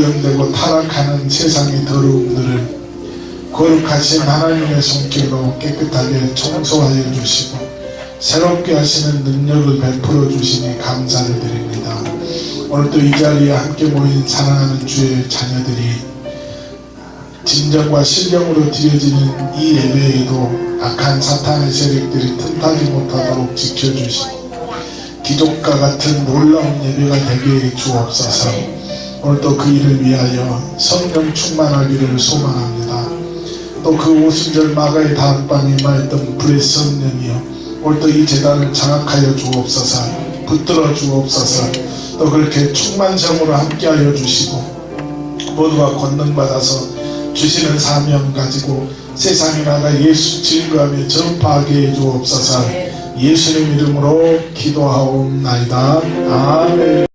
오염되고 타락하는 세상의 더러움들을 거룩하신 하나님의 손길로 깨끗하게 청소하여 주시고 새롭게 하시는 능력을 베풀어 주시니 감사를 드립니다. 오늘도 이 자리에 함께 모인 사랑하는 주의 자녀들이 진정과 신령으로 드려지는 이 예배에도 악한 사탄의 세력들이 틈타지 못하도록 지켜주시고 기적과 같은 놀라운 예배가 되게 해 주옵소서. 오늘도 그 일을 위하여 성령 충만하기를 소망합니다. 또 그 오순절 마가의 다락방에 임하였던 불의 성령이여 오늘도 이 제단을 장악하여 주옵소서. 붙들어 주옵소서. 또 그렇게 충만성으로 함께하여 주시고 모두가 권능받아서 주시는 사명 가지고 세상에 나가 예수 증거하며 전파하게 해 주옵소서. 예수님 이름으로 기도하옵나이다. 아멘.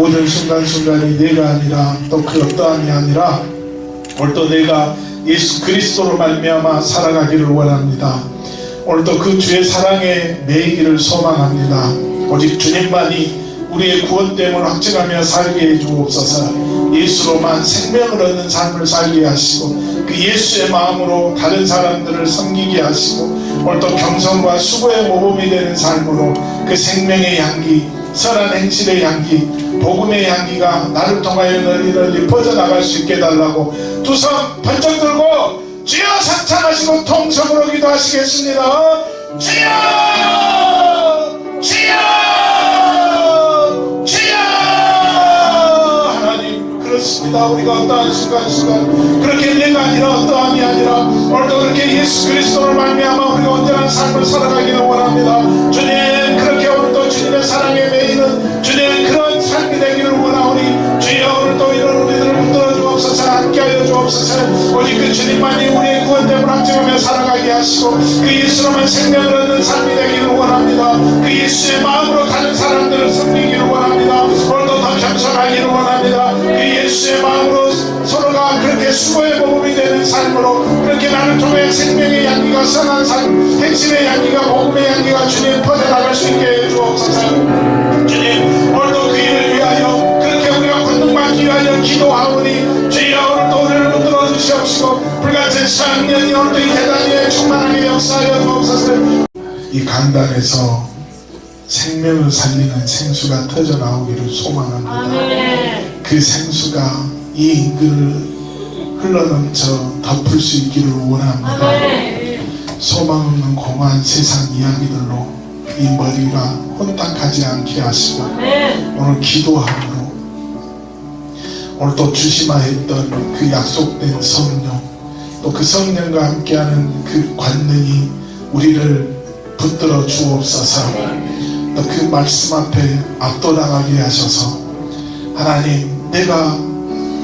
모든 순간순간이 내가 아니라 또 그 어떠함이 아니라 오늘도 내가 예수 그리스도로 말미암아 살아가기를 원합니다. 오늘도 그 주의 사랑에 매이기를 소망합니다. 오직 주님만이 우리의 구원됨을 확증하며 살게 해주옵소서. 예수로만 생명을 얻는 삶을 살게 하시고 그 예수의 마음으로 다른 사람들을 섬기게 하시고 오늘도 겸손과 수고의 모범이 되는 삶으로 그 생명의 향기, 선한 행실의 향기, 복음의 향기가 나를 통하여 널리 퍼져나갈 수 있게 해달라고 두 손 번쩍 들고 주여 상창하시고 통성으로 기도하시겠습니다. 주여! 주여! 주여! 하나님 그렇습니다. 우리가 어떠한 순간순간 그렇게 내가 아니라 어떠함이 아니라 오늘도 그렇게 예수 그리스도를 말미암아 우리가 온전한 삶을 살아가기를 원합니다. 주님 그렇게 오늘도 주님의 사랑에 매이는 주님의 그런 삶이 되기를 원하오니 주여 오늘도 이런 우리들을 붙들어 주옵소서. 함께하여 주옵소서. 오직 그 주님만이 우리의 구원됨을 확증하며 살아가게 하시고 그 예수로만 생명을 얻는 삶이 되기를 원합니다. 그 예수의 마음으로 다른 사람들을 섬기기를 원합니다. 오늘도 더 겸손하기를 원합니다. 그 예수의 마음으로 서로가 그렇게 수고의 모범이 되는 삶으로 그렇게 나를 통해 생명의 향기가 선한 삶, 행실의 향기가 복음의 향기가 주님 퍼져나갈 수 있게 해주옵소서. 주님 오늘도 그 일을 위하여 그렇게 우리가 권능받기 위하여 기도하오니 주여 오늘도 우리를 붙들어 주시옵시고 불같은 성령이 오늘도 이 대단 위에 충만하게 역사하여 주옵소서. 이 강단에서 생명을 살리는 생수가 터져 나오기를 소망합니다. 아멘. 그 생수가 이 인근을 흘러넘쳐 덮을 수 있기를 원합니다. 아멘. 소망 없는 공허한 세상 이야기들로 이 머리가 혼탁하지 않게 하시고 아멘. 오늘 기도함으로 오늘 또 주시마 했던 그 약속된 성령 또 그 성령과 함께하는 그 권능이 우리를 붙들어 주옵소서. 또 그 말씀 앞에 압도당하게 하셔서 하나님 내가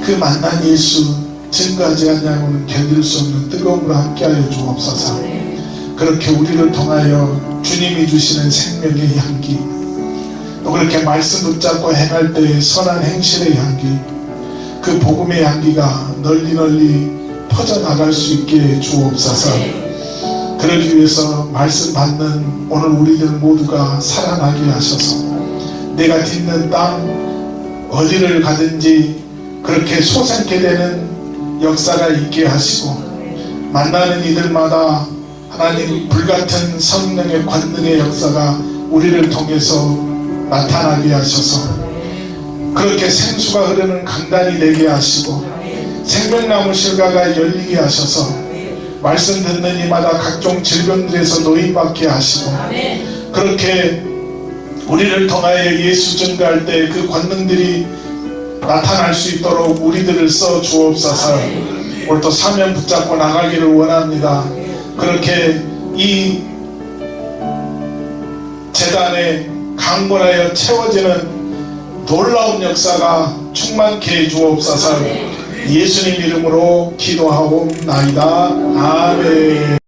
그 만난 예수 증거하지 않냐고는 견딜 수 없는 뜨거움으로 함께하여 주옵소서. 그렇게 우리를 통하여 주님이 주시는 생명의 향기 또 그렇게 말씀 붙잡고 행할 때의 선한 행실의 향기 그 복음의 향기가 널리 퍼져나갈 수 있게 주옵소서. 그러기 위해서 말씀 받는 오늘 우리들 모두가 살아나게 하셔서 내가 딛는 땅 어디를 가든지 그렇게 솟게 되는 역사가 있게 하시고 만나는 이들마다 하나님 불같은 성령의 권능의 역사가 우리를 통해서 나타나게 하셔서 그렇게 생수가 흐르는 강단이 되게 하시고 생명나무 실과가 열리게 하셔서 말씀 듣는 이마다 각종 질병들에서 노인받게 하시고 그렇게 우리를 통하여 예수 증거할 때 그 권능들이 나타날 수 있도록 우리들을 써 주옵소서. 오늘도 사명 붙잡고 나가기를 원합니다. 그렇게 이 재단에 강건하여 채워지는 놀라운 역사가 충만케 해주옵소서. 예수님 이름으로 기도하옵나이다. 아멘.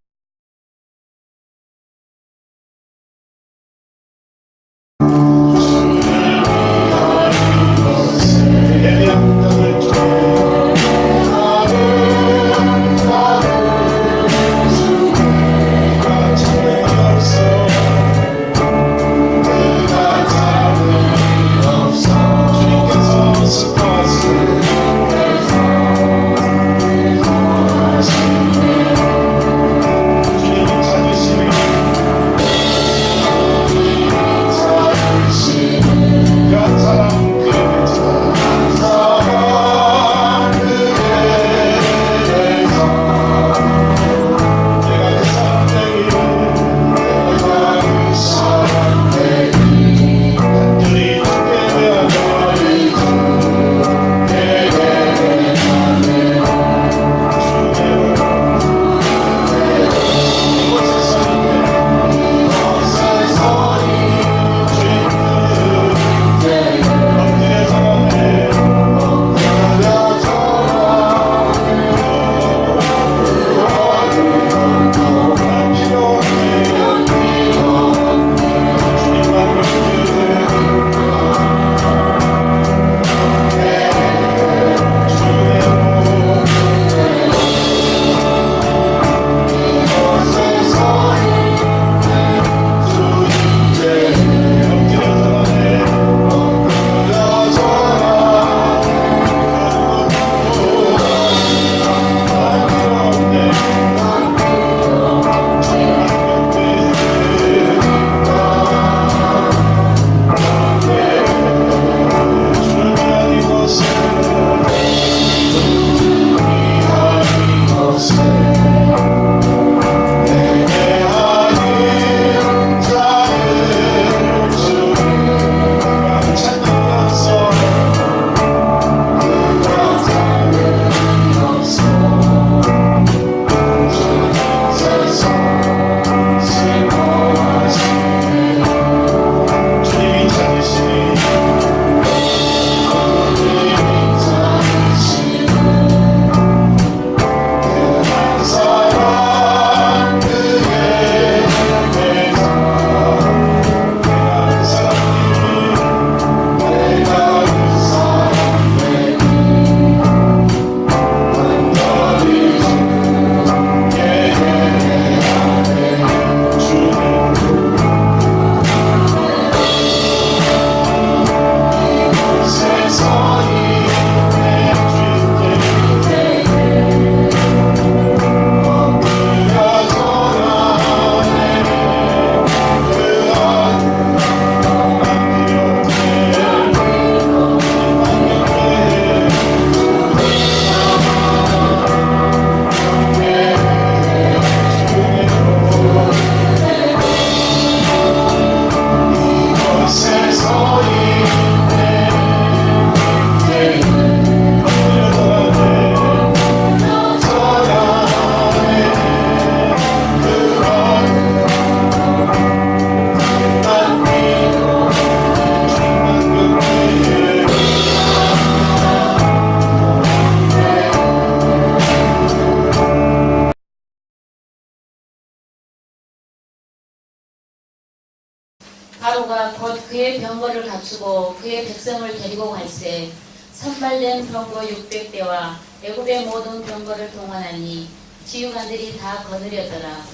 바로가 곧 그의 병거를 갖추고 그의 백성을 데리고 갈새 선발된 병거 600대와 애굽의 모든 병거를 동원하니 지휘관들이 다 거느렸더라.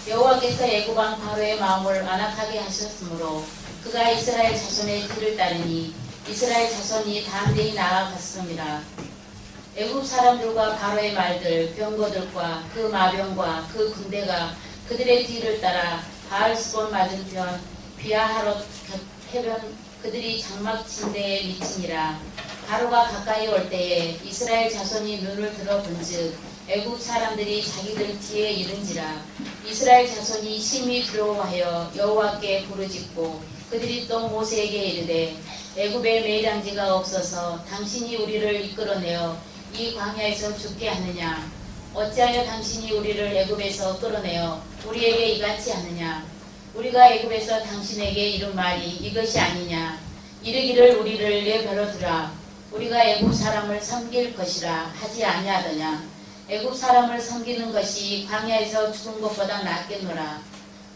여호와께서 애굽 왕 바로의 마음을 완악하게 하셨으므로 그가 이스라엘 자손의 뒤를 따르니 이스라엘 자손이 담대히 나아갔습니다. 애굽 사람들과 바로의 말들, 병거들과 그 마병과 그 군대가 그들의 뒤를 따라 바알스본 맞은편 비아하롯 해변 그들이 장막 진대에 미치니라. 바로가 가까이 올 때에 이스라엘 자손이 눈을 들어 본즉 애굽 사람들이 자기들 뒤에 이른지라. 이스라엘 자손이 심히 두려워하여 여호와께 부르짖고 그들이 또 모세에게 이르되 애굽에 매장지가 없어서 당신이 우리를 이끌어내어 이 광야에서 죽게 하느냐? 어찌하여 당신이 우리를 애굽에서 끌어내어 우리에게 이같이 하느냐? 우리가 애굽에서 당신에게 이른 말이 이것이 아니냐? 이르기를 우리를 내버려 두라. 우리가 애굽 사람을 섬길 것이라 하지 아니하더냐? 애굽 사람을 섬기는 것이 광야에서 죽은 것보다 낫겠노라.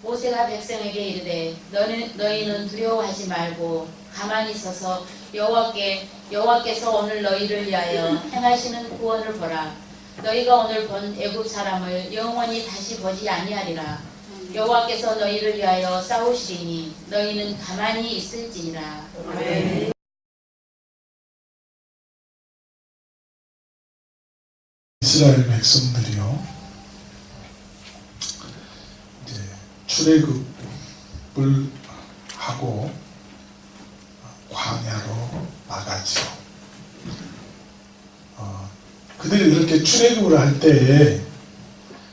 모세가 백성에게 이르되 너희는 두려워하지 말고 가만히 있어서 여호와께서 오늘 너희를 위하여 행하시는 구원을 보라. 너희가 오늘 본 애굽 사람을 영원히 다시 보지 아니하리라. 여호와께서 너희를 위하여 싸우시리니 너희는 가만히 있을지니라. 아멘. 이스라엘 백성들이요, 이제 출애굽을 하고 광야로 나가죠. 그들이 이렇게 출애굽을 할 때에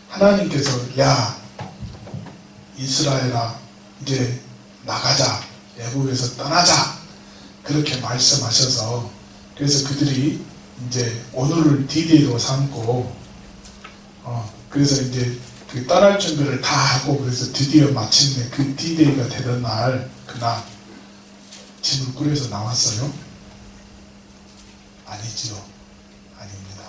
하나님께서 야 이스라엘아 이제 나가자, 애굽에서 떠나자 그렇게 말씀하셔서 그래서 그들이 이제 오늘을 D-Day로 삼고 그래서 이제 그 떠날 준비를 다 하고 그래서 드디어 마침내 그 D-Day가 되던 날 그날 짐을 꾸려서 나왔어요? 아니지요. 아닙니다.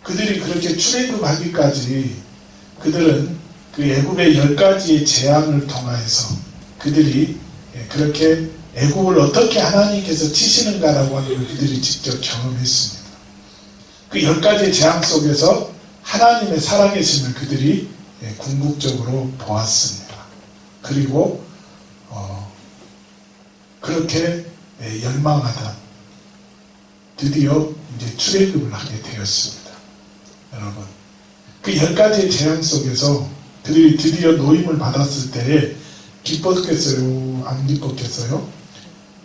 그들이 그렇게 출애굽하기까지 그들은 그 애굽의 10가지의 재앙을 통하여서 그들이 그렇게 애굽을 어떻게 하나님께서 치시는가라고 하는 걸 그들이 직접 경험했습니다. 그 10가지의 재앙 속에서 하나님의 살아계심을 그들이 궁극적으로 보았습니다. 그리고 그렇게 열망하다 드디어 이제 출애굽을 하게 되었습니다. 여러분, 그 10가지의 재앙 속에서 그들이 드디어 노임을 받았을 때에 기뻤겠어요? 안 기뻤겠어요?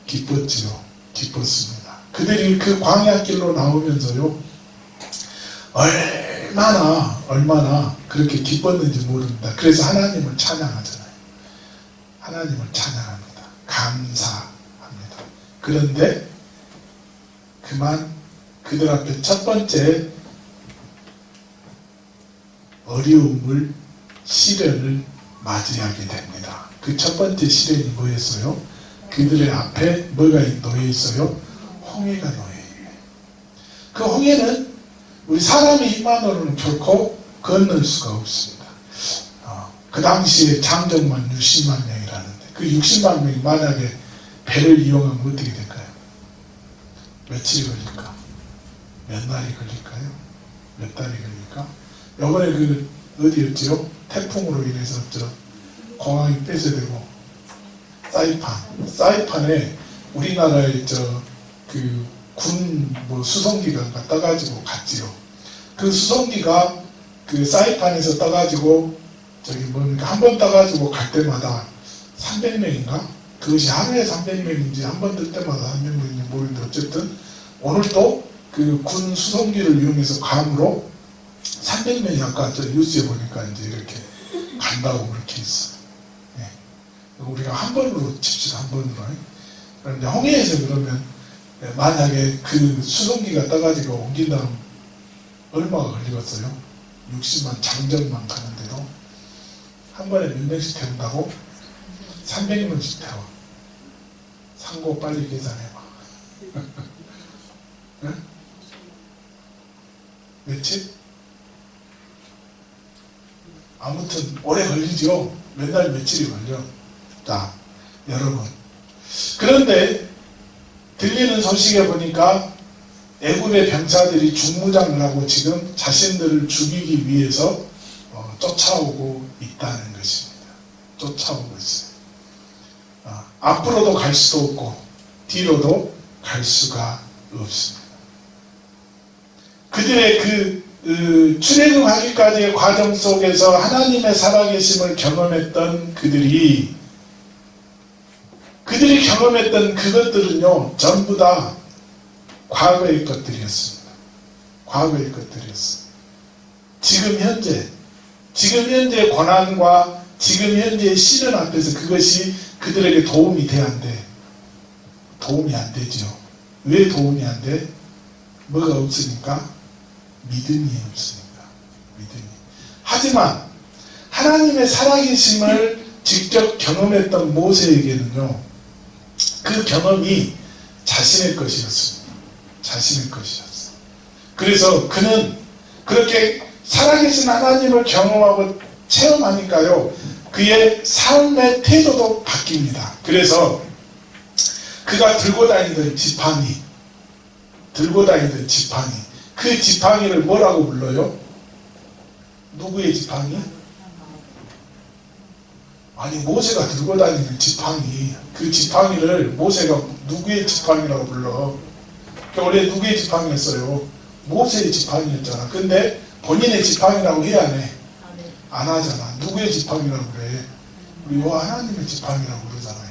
기뻤지요. 기뻤습니다. 그들이 그 광야길로 나오면서요, 얼마나 그렇게 기뻤는지 모릅니다. 그래서 하나님을 찬양하잖아요. 하나님을 찬양합니다. 감사합니다. 그런데 그만 그들 앞에 첫 번째 어려움을, 시련을 맞이하게 됩니다. 그 첫 번째 시련이 뭐였어요? 그들의 앞에 뭐가 놓여 있어요? 홍해가 놓여 있어요. 그 홍해는 우리 사람의 힘만으로는 결코 건널 수가 없습니다. 그 당시에 장정만 60만 명이라는데 그 60만 명이 만약에 배를 이용하면 어떻게 될까요? 며칠이 걸릴까? 몇 날이 걸릴까요? 몇 달이 걸릴까? 이번에 그 어디였지요? 태풍으로 인해서 공항이 폐쇄되고 사이판에 우리나라의 그 군 수송기가 떠가지고 갔지요. 그 수송기가 그 사이판에서 떠가지고 한 번 떠가지고 갈 때마다 300명인가? 그것이 하루에 300명인지 한 번 뜰 때마다 300명인지 모르겠는데 어쨌든 오늘 또 그 군 수송기를 이용해서 감으로 300명이 아까 뉴스에 보니까 이제 이렇게 간다고 그렇게 있어요. 네. 우리가 한 번으로 칩시다. 한 번으로. 그런데 홍해에서 그러면 만약에 그 수송기가 떠가지고 옮긴다면 얼마가 걸리겠어요? 60만 장정만 가는데도 한 번에 몇 명씩 태운다고? 300명씩 태워. 상고 빨리 계산해봐. 네? 며칠? 아무튼 오래 걸리죠. 몇 날 며칠이 걸려. 자, 여러분. 그런데 들리는 소식에 보니까 애굽의 병사들이 중무장을 하고 지금 자신들을 죽이기 위해서 쫓아오고 있다는 것입니다. 쫓아오고 있어요. 앞으로도 갈 수도 없고 뒤로도 갈 수가 없습니다. 그들의 출애굽하기까지의 과정 속에서 하나님의 살아계심을 경험했던 그들이 경험했던 그것들은요, 전부 다 과거의 것들이었습니다. 과거의 것들이었어요. 지금 현재 고난과 지금 현재의 시련 앞에서 그것이 그들에게 도움이 돼야 안 돼. 도움이 안 되죠. 왜 도움이 안 돼? 뭐가 없으니까? 믿음이 없으니까. 믿음이. 하지만 하나님의 살아계심을 직접 경험했던 모세에게는요, 그 경험이 자신의 것이었습니다. 자신의 것이었어요. 그래서 그는 그렇게 살아계신 하나님을 경험하고 체험하니까요, 그의 삶의 태도도 바뀝니다. 그래서 그가 들고 다니던 지팡이, 그 지팡이를 뭐라고 불러요? 누구의 지팡이? 아니, 모세가 들고 다니는 지팡이, 그 지팡이를 모세가 누구의 지팡이라고 불러? 원래 누구의 지팡이였어요? 모세의 지팡이였잖아. 근데 본인의 지팡이라고 해야 안 해? 안 하잖아. 누구의 지팡이라고 그래? 우리 하나님의 지팡이라고 그러잖아요.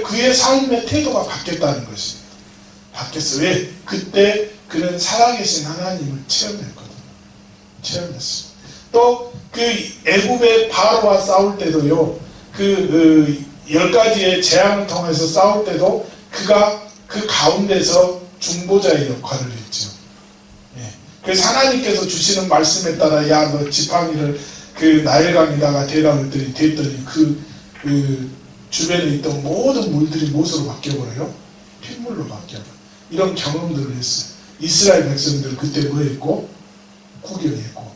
그의 삶의 태도가 바뀌었다는 것입니다. 바뀌었어. 왜? 그때 그는 살아계신 하나님을 체험했거든요. 체험했어요. 또 그 애굽의 바로와 싸울 때도요, 그 10가지의 재앙을 통해서 싸울 때도 그가 그 가운데서 중보자의 역할을 했죠. 예. 그래서 하나님께서 주시는 말씀에 따라, 야, 너 지팡이를 그 나일강에다가 대라 됐더니 그 주변에 있던 모든 물들이 무엇으로 바뀌어버려요? 핏물로 바뀌어버려요. 이런 경험들을 했어요. 이스라엘 백성들 그때 뭐 했고? 구경했고.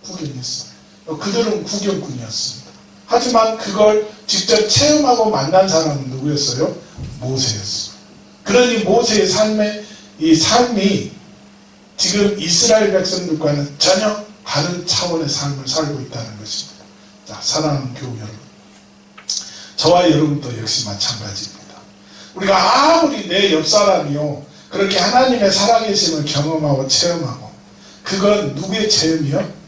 구경했어요. 그들은 구경꾼이었습니다. 하지만 그걸 직접 체험하고 만난 사람은 누구였어요? 모세였어요. 그러니 모세의 삶이 지금 이스라엘 백성들과는 전혀 다른 차원의 삶을 살고 있다는 것입니다. 자, 사랑하는 교우 여러분, 저와 여러분도 역시 마찬가지입니다. 우리가 아무리 내 옆사람이요, 그렇게 하나님의 살아계심을 경험하고 체험하고, 그건 누구의 체험이요?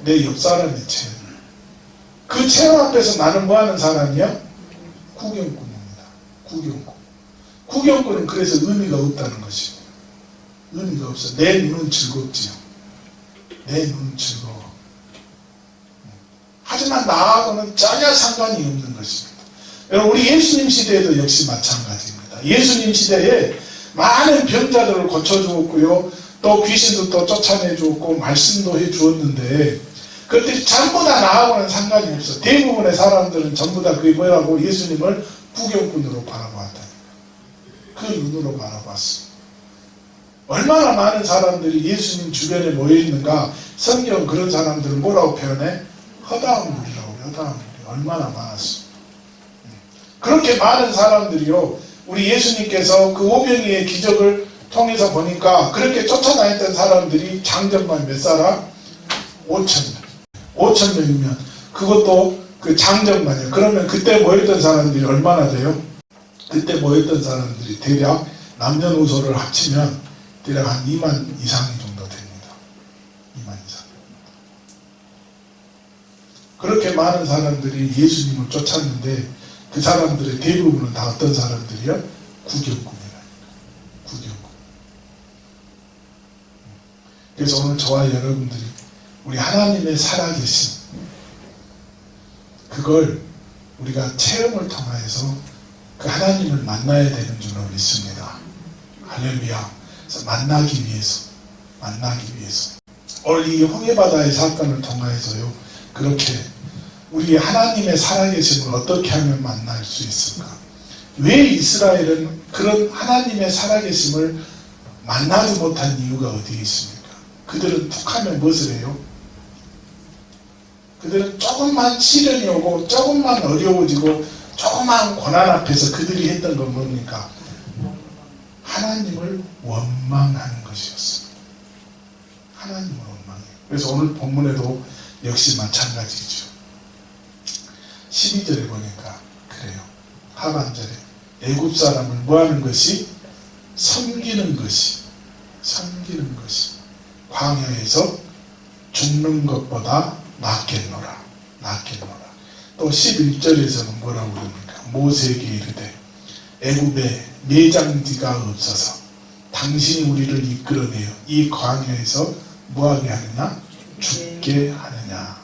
내 옆사람의 체험. 그 체험 앞에서 나는 뭐하는 사람이야? 구경꾼입니다. 구경꾼. 구경꾼은 그래서 의미가 없다는 것입니다. 의미가 없어. 내 눈은 즐겁지요. 내 눈은 즐거워. 하지만 나하고는 전혀 상관이 없는 것입니다. 여러분, 우리 예수님 시대에도 역시 마찬가지입니다. 예수님 시대에 많은 병자들을 고쳐주었고요, 또 귀신도 또 쫓아내주었고 말씀도 해주었는데, 그것들이 전부 다 나하고는 상관이 없어. 대부분의 사람들은 전부 다 그게 뭐라고? 예수님을 구경꾼으로 바라보았다. 그 눈으로 바라봤어. 얼마나 많은 사람들이 예수님 주변에 모여있는가. 성경 그런 사람들은 뭐라고 표현해? 허다한 무리라고. 허다한 무리. 얼마나 많았어. 그렇게 많은 사람들이요, 우리 예수님께서 그 오병이의 기적을 통해서 보니까 그렇게 쫓아다녔던 사람들이 장정만 몇 사람? 5,000명. 5,000명이면 그것도 그 장정만이에요. 그러면 그때 모였던 사람들이 얼마나 돼요? 그때 모였던 사람들이 대략 남녀노소를 합치면 대략 한 2만 이상이 정도 됩니다. 2만 이상. 그렇게 많은 사람들이 예수님을 쫓았는데 그 사람들의 대부분은 다 어떤 사람들이요? 구경꾼이라니까. 구경꾼. 그래서 오늘 저와 여러분들이 우리 하나님의 살아계심, 그걸 우리가 체험을 통해서 그 하나님을 만나야 되는 줄로 믿습니다. 할렐루야. 그래서 만나기 위해서. 오늘 이 홍해바다의 사건을 통해서요, 그렇게 우리 하나님의 살아계심을 어떻게 하면 만날 수 있을까? 왜 이스라엘은 그런 하나님의 살아계심을 만나지 못한 이유가 어디에 있습니까? 그들은 툭하면 무엇을 해요? 그들은 조금만 시련이 오고 조금만 어려워지고 조그마한 고난 앞에서 그들이 했던 건 뭡니까? 하나님을 원망하는 것이었어요. 하나님을 원망해요. 그래서 오늘 본문에도 역시 마찬가지죠. 12절에 보니까 그래요. 하반절에 애굽 사람을 뭐하는 것이? 섬기는 것이 광야에서 죽는 것보다 낫겠노라. 또 11절에서는 뭐라고 그럽니까? 모세에게 이르되 애굽에 매장지가 없어서 당신이 우리를 이끌어내어 이 광야에서 뭐하게 하느냐? 죽게 하느냐.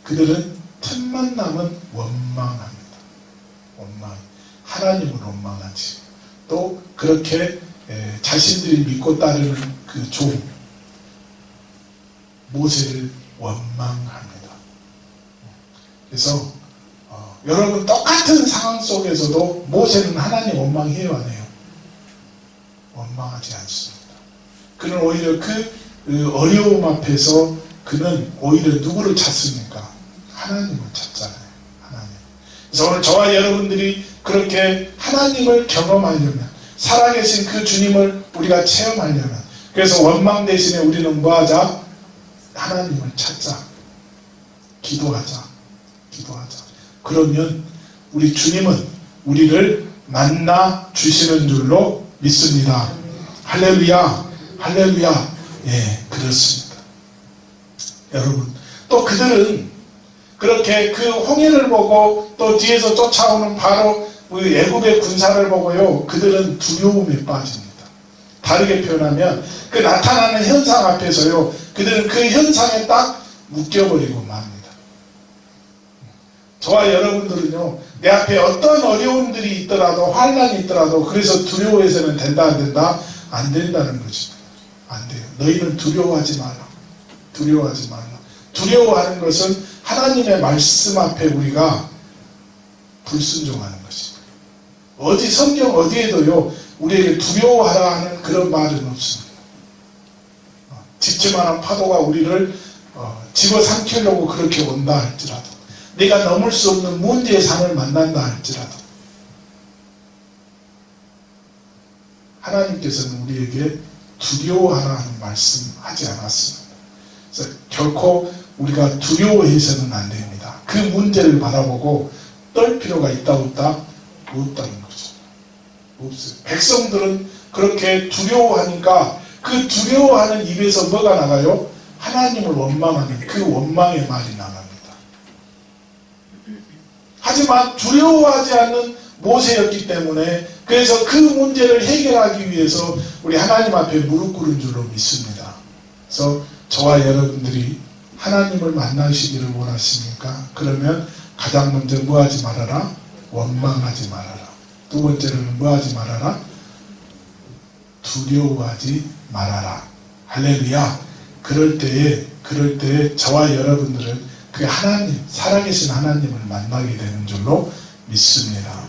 그들은 틈만 나면 원망합니다. 하나님을 원망하지. 또 그렇게 자신들이 믿고 따르는 그 종 모세를 원망합니다. 그래서 여러분 똑같은 상황 속에서도 모세는 하나님 원망해요, 안 해요? 원망하지 않습니다. 그는 오히려 그 어려움 앞에서 그는 오히려 누구를 찾습니까? 하나님을 찾잖아요. 하나님. 그래서 오늘 저와 여러분들이 그렇게 하나님을 경험하려면, 살아계신 그 주님을 우리가 체험하려면, 그래서 원망 대신에 우리는 뭐하자? 하나님을 찾자. 기도하자. 그러면 우리 주님은 우리를 만나 주시는 줄로 믿습니다. 할렐루야. 예, 그렇습니다. 여러분, 또 그들은 그렇게 그 홍해를 보고 또 뒤에서 쫓아오는 바로 애굽의 군사를 보고요, 그들은 두려움에 빠집니다. 다르게 표현하면 그 나타나는 현상 앞에서요, 그들은 그 현상에 딱 묶여버리고 맙니다. 저와 여러분들은요, 내 앞에 어떤 어려움들이 있더라도, 환난이 있더라도, 그래서 두려워해서는 된다 안 된다? 안 된다는 것입니다. 안 돼요. 너희는 두려워하지 마라. 두려워하는 것은 하나님의 말씀 앞에 우리가 불순종하는 것입니다. 어디 성경 어디에도요, 우리에게 두려워하라 하는 그런 말은 없습니다. 짙지만한 파도가 우리를 집어삼키려고 그렇게 온다 할지라도, 내가 넘을 수 없는 문제의 산을 만난다 할지라도, 하나님께서는 우리에게 두려워하라 하는 말씀 하지 않았습니다. 그래서 결코 우리가 두려워해서는 안 됩니다. 그 문제를 바라보고 떨 필요가 있다 없다? 없다는 거죠. 없어요. 백성들은 그렇게 두려워하니까 그 두려워하는 입에서 뭐가 나가요? 하나님을 원망하는 그 원망의 말이 나갑니다. 하지만 두려워하지 않는 모세였기 때문에, 그래서 그 문제를 해결하기 위해서 우리 하나님 앞에 무릎 꿇은 줄로 믿습니다. 그래서 저와 여러분들이 하나님을 만나시기를 원하십니까? 그러면 가장 먼저 뭐하지 말아라? 원망하지 말아라. 두 번째로는 뭐하지 말아라? 두려워하지 말아라. 할렐루야. 그럴 때에 저와 여러분들은 그 하나님, 살아계신 하나님을 만나게 되는 줄로 믿습니다.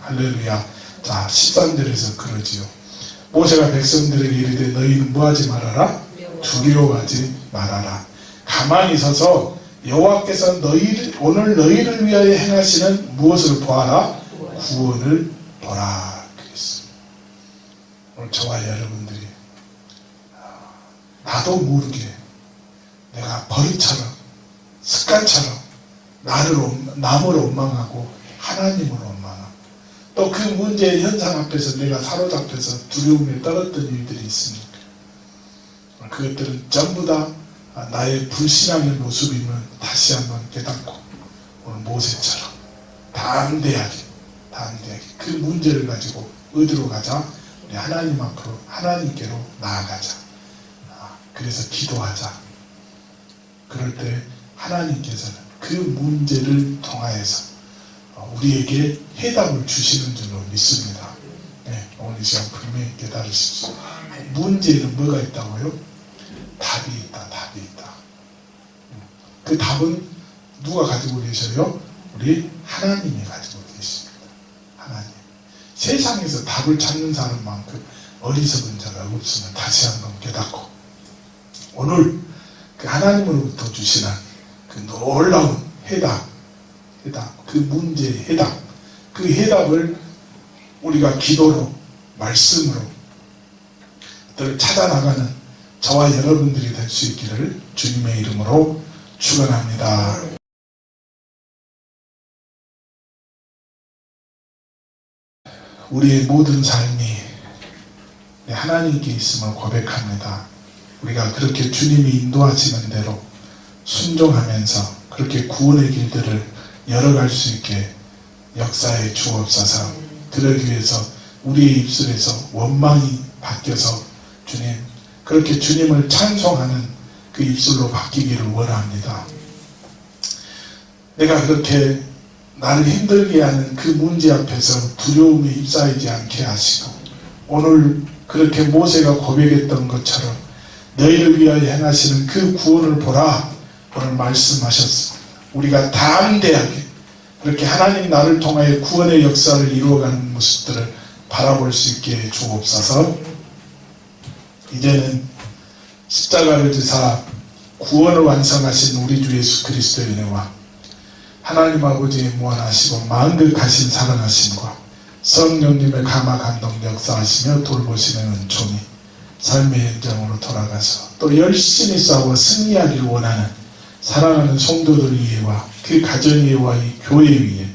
할렐루야. 자, 13절에서 그러지요. 모세가 백성들에게 이르되 너희는 뭐하지 말아라? 두려워하지 말아라. 가만히 서서 여호와께서 오늘 너희를 위하여 행하시는 무엇을 보아라? 구원을 보라. 그랬습니다. 오늘 저와 여러분들이 나도 모르게 내가 버릇처럼, 습관처럼 남을 원망하고 하나님을 원망하고, 또 그 문제의 현상 앞에서 내가 사로잡혀서 두려움에 떨었던 일들이 있습니까? 그것들은 전부 다 나의 불신앙의 모습임을 다시 한번 깨닫고, 오늘 모세처럼 담대하게 그 문제를 가지고 어디로 가자? 우리 하나님 앞으로, 하나님께로 나아가자. 그래서 기도하자. 그럴 때 하나님께서는 그 문제를 통하여서 우리에게 해답을 주시는 줄로 믿습니다. 네, 오늘 이 시간 분명히 깨달으십시오. 문제에는 뭐가 있다고요? 답이 있다. 그 답은 누가 가지고 계셔요? 우리 하나님이 가지고 계십니다. 하나님. 세상에서 답을 찾는 사람만큼 어리석은 자가 없으면 다시 한번 깨닫고, 오늘 그 하나님으로부터 주시는 그 놀라운 해답, 그 문제의 해답, 그 해답을 우리가 기도로, 말씀으로 찾아나가는 저와 여러분들이 될 수 있기를 주님의 이름으로 축원합니다. 우리의 모든 삶이 하나님께 있음을 고백합니다. 우리가 그렇게 주님이 인도하시는 대로 순종하면서 그렇게 구원의 길들을 열어갈 수 있게 역사에 주옵소서. 그러기 위해서 우리의 입술에서 원망이 바뀌어서 주님, 그렇게 주님을 찬송하는 그 입술로 바뀌기를 원합니다. 내가 그렇게 나를 힘들게 하는 그 문제 앞에서 두려움에 휩싸이지 않게 하시고, 오늘 그렇게 모세가 고백했던 것처럼 너희를 위하여 행하시는 그 구원을 보라 오늘 말씀하셨습니다. 우리가 담대하게 그렇게 하나님 나를 통하여 구원의 역사를 이루어가는 모습들을 바라볼 수 있게 주옵소서. 이제는 십자가를 지사 구원을 완성하신 우리 주 예수 그리스도의 은혜와 하나님 아버지의 무한하시고 만극하신 사랑하심과 성령님의 감화 감동 역사하시며 돌보시는 은총이 삶의 현장으로 돌아가서 또 열심히 싸워 승리하기를 원하는 사랑하는 성도들 위에와 그 가정 위에와 이 교회 위에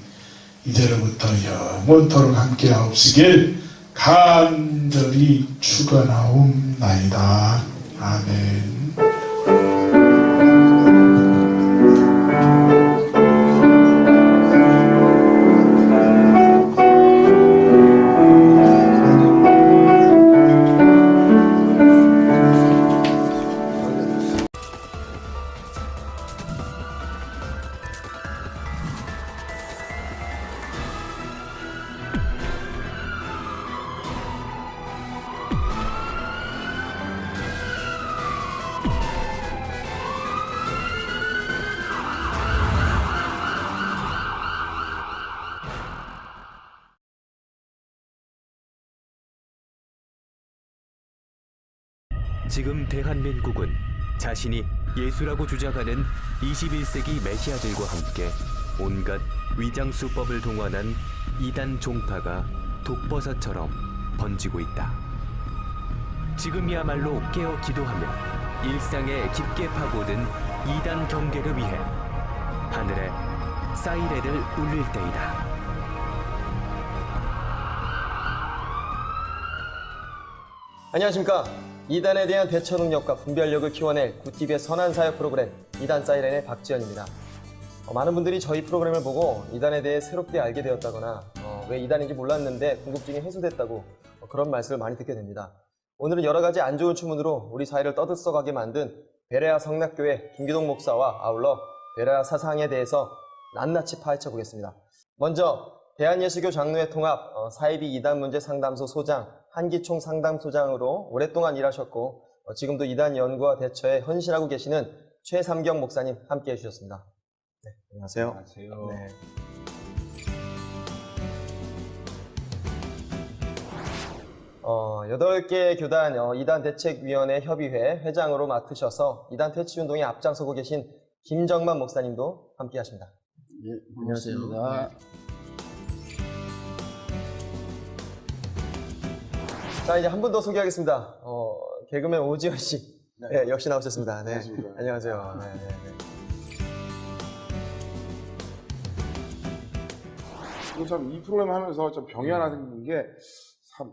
이제로부터 영원토록 함께하옵시길 간절히 축원하옵나이다. 아멘. 지금 대한민국은 자신이 예수라고 주장하는 21세기 메시아들과 함께 온갖 위장수법을 동원한 이단 종파가 독버섯처럼 번지고 있다. 지금이야말로 깨어 기도하며 일상에 깊게 파고든 이단 경계를 위해 하늘에 사이렌을 울릴 때이다. 안녕하십니까. 이단에 대한 대처 능력과 분별력을 키워낼 굿TV의 선한 사역 프로그램 이단 사이렌의 박지현입니다. 많은 분들이 저희 프로그램을 보고 이단에 대해 새롭게 알게 되었다거나 왜 이단인지 몰랐는데 궁금증이 해소됐다고 그런 말씀을 많이 듣게 됩니다. 오늘은 여러 가지 안 좋은 추문으로 우리 사회를 떠들썩하게 만든 베레아 성락교회 김기동 목사와 아울러 베레아 사상에 대해서 낱낱이 파헤쳐 보겠습니다. 먼저 대한예수교 장로회 통합 사이비 이단 문제 상담소 소장 한기총 상담소장으로 오랫동안 일하셨고 지금도 이단 연구와 대처에 헌신하고 계시는 최삼경 목사님 함께해 주셨습니다. 네, 안녕하세요. 안녕하세요. 네. 어, 8개 교단 이단 대책위원회 협의회 회장으로 맡으셔서 이단 퇴치 운동에 앞장서고 계신 김정만 목사님도 함께 하십니다. 예, 반갑습니다. 자, 이제 한 분 더 소개하겠습니다. 개그맨 오지현 씨. 네. 네, 역시 나오셨습니다. 네. 반갑습니다. 안녕하세요. 네. 참 이 프로그램 하면서 좀 병이 하나 생긴 게 참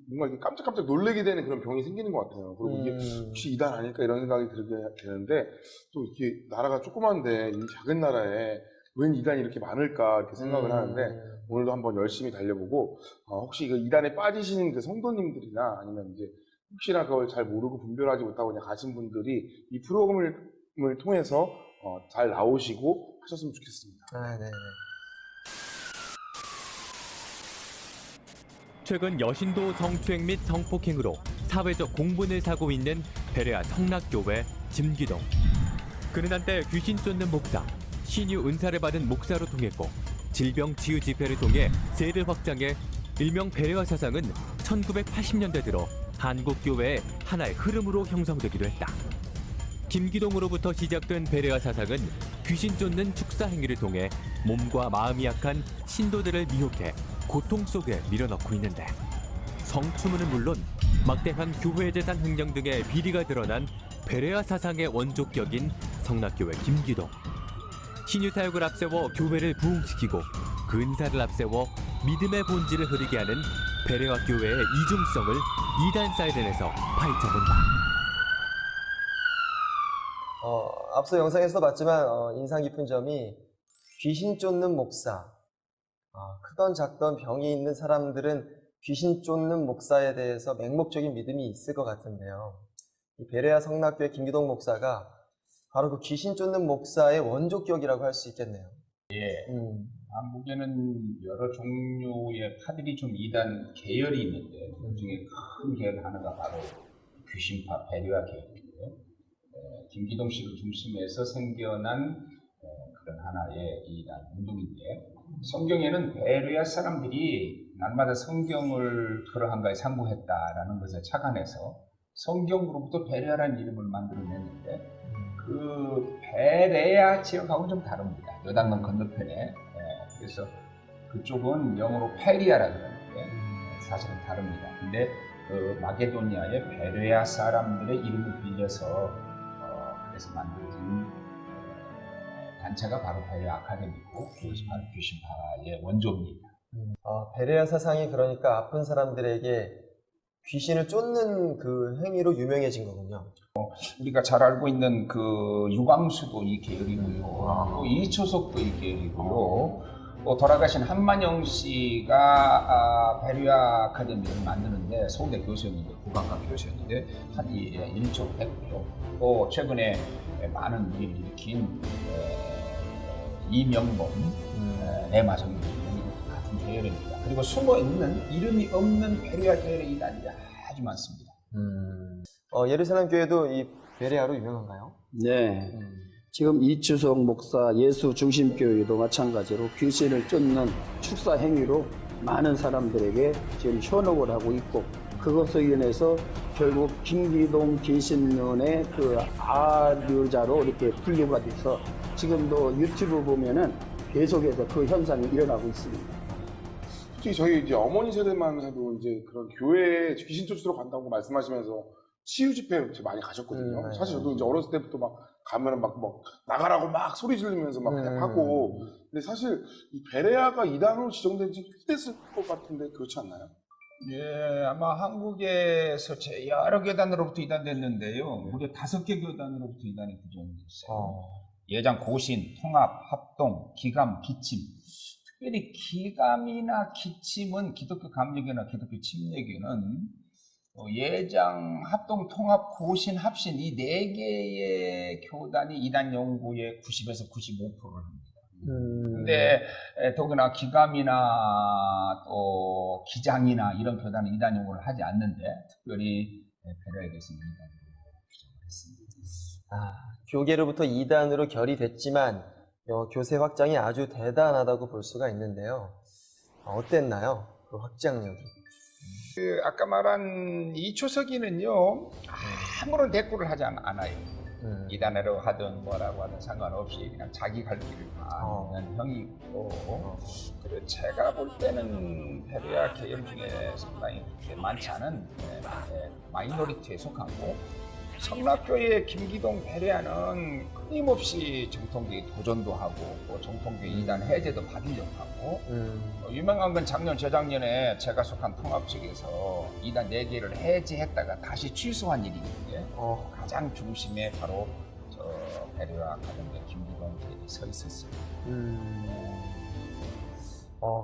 뭔가 이렇게 깜짝깜짝 놀래게 되는 그런 병이 생기는 것 같아요. 그리고 이게 혹시 이단 아닐까 이런 생각이 들게 되는데 또 이렇게 나라가 조그만데 이 작은 나라에 웬 이단이 이렇게 많을까 이렇게 생각을 하는데 오늘도 한번 열심히 달려보고 혹시 그 이단에 빠지신 그 성도님들이나 아니면 이제 혹시나 그걸 잘 모르고 분별하지 못하고 그냥 가신 분들이 이 프로그램을 통해서 잘 나오시고 하셨으면 좋겠습니다. 아, 네. 최근 여신도 성추행 및 성폭행으로 사회적 공분을 사고 있는 베레아 성락교회 김기동. 그는 한때 귀신 쫓는 목사, 신유 은사를 받은 목사로 통했고 질병 치유 집회를 통해 세를 확장해 일명 베레아 사상은 1980년대 들어 한국 교회의 하나의 흐름으로 형성되기도 했다. 김기동으로부터 시작된 베레아 사상은 귀신 쫓는 축사 행위를 통해 몸과 마음이 약한 신도들을 미혹해 고통 속에 밀어넣고 있는데, 성추문은 물론 막대한 교회 재산 횡령 등의 비리가 드러난 베레아 사상의 원조격인 성락교회 김기동. 신유 사역을 앞세워 교회를 부흥시키고 근사를 앞세워 믿음의 본질을 흐르게 하는 베레아 교회의 이중성을 이단 사이렌에서 파헤쳐본다. 앞서 영상에서도 봤지만 인상 깊은 점이 귀신 쫓는 목사. 크던 작던 병이 있는 사람들은 귀신 쫓는 목사에 대해서 맹목적인 믿음이 있을 것 같은데요. 이 베레아 성락교회 김기동 목사가 바로 그 귀신 쫓는 목사의 원조격이라고 할 수 있겠네요. 한국에는 여러 종류의 파들이 좀 이단 계열이 있는데 그 중에 큰 계열 하나가 바로 귀신파 베레아 계열인데요. 김기동 씨를 중심해서 생겨난 그런 하나의 이단 운동인데, 성경에는 베레아 사람들이 날마다 성경을 그러 한가에 상고했다라는 것에 착안해서 성경으로부터 베레아라는 이름을 만들어냈는데, 그 베레아 지역하고는 좀 다릅니다. 요단강 건너편에. 그래서 그쪽은 영어로 페리아라 그러는데 사실은 다릅니다. 근데 그 마게도니아의 베레아 사람들의 이름을 빌려서 그래서 만들어진 단체가 바로 베레아 아카데미고, 그것이 바로 귀신파의 원조입니다. 베레아 사상이 그러니까 아픈 사람들에게 귀신을 쫓는 그 행위로 유명해진 거군요. 우리가 잘 알고 있는 그 유광수도 이 계열이고요. 또 이초석도 이 계열이고요. 또 돌아가신 한만영 씨가 베레아 아카데미를 만드는데 서울대 교수였는데, 국악과 교수였는데 한 일족했고요. 또 최근에 많은 일을 일으킨 이명범, 내마성님 같은 계열입니다. 그리고 숨어있는 이름이 없는 베레아 계열의 이단이 아주 많습니다. 예루살렘 교회도 이 베레아로 유명한가요? 네. 지금 이추석 목사 예수 중심교회도 마찬가지로 귀신을 쫓는 축사 행위로 많은 사람들에게 지금 현혹을 하고 있고, 그것으로 인해서 결국 김기동 귀신론의 그 아류자로 이렇게 분류가 돼서 지금도 유튜브 보면은 계속해서 그 현상이 일어나고 있습니다. 솔직히 저희 이제 어머니 세대만 해도 이제 그런 교회에 귀신 쫓으러 간다고 말씀하시면서 치유 집회 많이 가셨거든요. 사실 저도 이제 어렸을 때부터 막 가면은 막 나가라고 막 소리 지르면서 막 그냥 하고. 근데 사실 이 베레아가 이단으로 지정된 지 꽤 됐을 것 같은데 그렇지 않나요? 예, 아마 한국에서 여러 교단으로부터 이단됐는데요. 무려 5개 교단으로부터 이단이 구성됐어요. 예장, 고신, 통합, 합동, 기감, 기침. 특별히 기감이나 기침은 기독교 감리교나 기독교 침례교는 예장, 합동, 통합, 고신, 합신 이 4개의 교단이 이단 연구의 90에서 95%를 합니다. 근데 더구나 기감이나 또 기장이나 이런 교단은 이단 연구를 하지 않는데 특별히 베레아에 대해서는 이단으로 규정을 했습니다. 교계로부터 이단으로 결의됐지만 교세 확장이 아주 대단하다고 볼 수가 있는데요. 어땠나요? 그 확장력이? 아까 말한 이초석이는요 아무런 대꾸를 하지 않아요. 이단으로 하든 뭐라고 하든 상관없이 그냥 자기 갈 길을 가는 형이고, 그리고 제가 볼 때는 베레아 계열 중에 상당히 많지 않은 마이너리티에 속하고, 성락교회 김기동 베레아는 끊임없이 정통교회 도전도 하고 또 정통교회 이단 해제도 받으려고 하고, 유명한 건 작년 재작년에 제가 속한 통합 측에서 이단 4개를 해제했다가 다시 취소한 일이 있는데 가장 중심에 바로 저 베레아 아카데미 김기동 계열이 서 있었어요.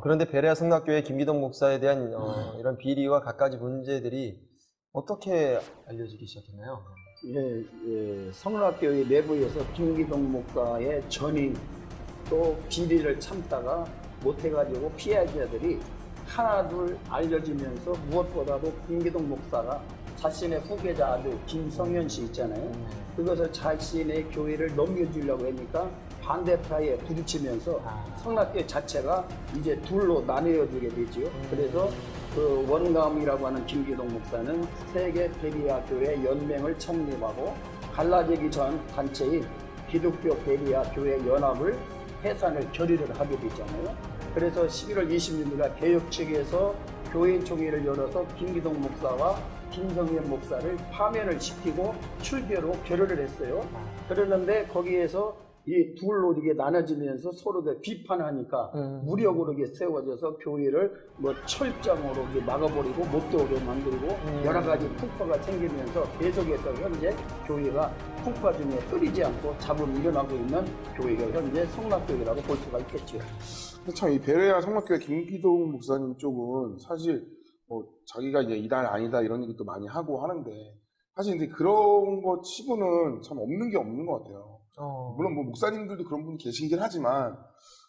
그런데 베레아 성락교회 김기동 목사에 대한 이런 비리와 갖가지 문제들이 어떻게 알려지기 시작했나요? 성락교회 내부에서 김기동 목사의 전임 또 비리를 참다가 못해가지고 피해자들이 하나둘 알려지면서 무엇보다도 김기동 목사가 자신의 후계자 아들 김성현 씨 있잖아요. 그것을 자신의 교회를 넘겨주려고 하니까 반대파에 부딪히면서 성락교회 자체가 이제 둘로 나뉘어지게 되죠. 그래서 그 원감이라고 하는 김기동 목사는 세계 베레아 교회 연맹을 창립하고 갈라지기 전 단체인 기독교 베리아 교회 연합을 해산을 결의를 하게 됐잖아요. 그래서 11월 26일 날 개혁 측에서 교인총회를 열어서 김기동 목사와 김성현 목사를 파면을 시키고 출교로 결의를 했어요. 그러는데 거기에서 이 둘로 이게 나눠지면서 서로들 비판하니까 무력으로 이게 세워져서 교회를 뭐 철장으로 이게 막아버리고 못 들어오게 만들고 여러 가지 풍파가 생기면서 계속해서 현재 교회가 풍파 중에 끊이지 않고 잡음이 일어나고 있는 교회가 현재 성락교회라고 볼 수가 있겠죠. 참 이 베레아 성락교회 김기동 목사님 쪽은 사실 뭐 자기가 이제 이단 아니다 이런 얘기도 많이 하고 하는데 사실 근데 그런 거 치고는 참 없는 게 없는 것 같아요. 물론 뭐 목사님들도 그런 분이 계시긴 하지만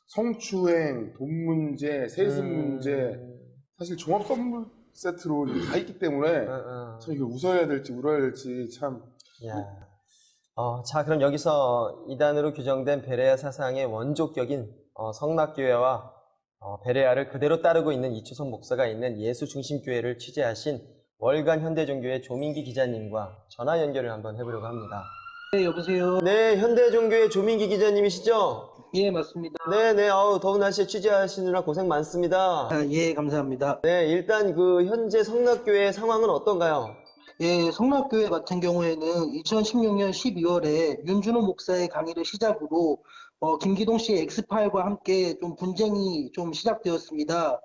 성추행, 돈 문제, 세습 문제 사실 종합 선물 세트로 다 있기 때문에 참 이걸 웃어야 될지 울어야 될지 참. 자, 그럼 여기서 이단으로 규정된 베레아 사상의 원조격인 성락교회와 베레아를 그대로 따르고 있는 이초성 목사가 있는 예수중심교회를 취재하신 월간 현대종교의 조민기 기자님과 전화 연결을 한번 해보려고 합니다. 네, 여보세요? 네, 현대종교의 조민기 기자님이시죠? 예, 맞습니다. 네네, 더운 날씨에 취재하시느라 고생 많습니다. 예, 감사합니다. 네, 일단 그 현재 성락교회 상황은 어떤가요? 예, 성락교회 같은 경우에는 2016년 12월에 윤준호 목사의 강의를 시작으로 김기동 씨의 엑스파일과 함께 좀 분쟁이 좀 시작되었습니다.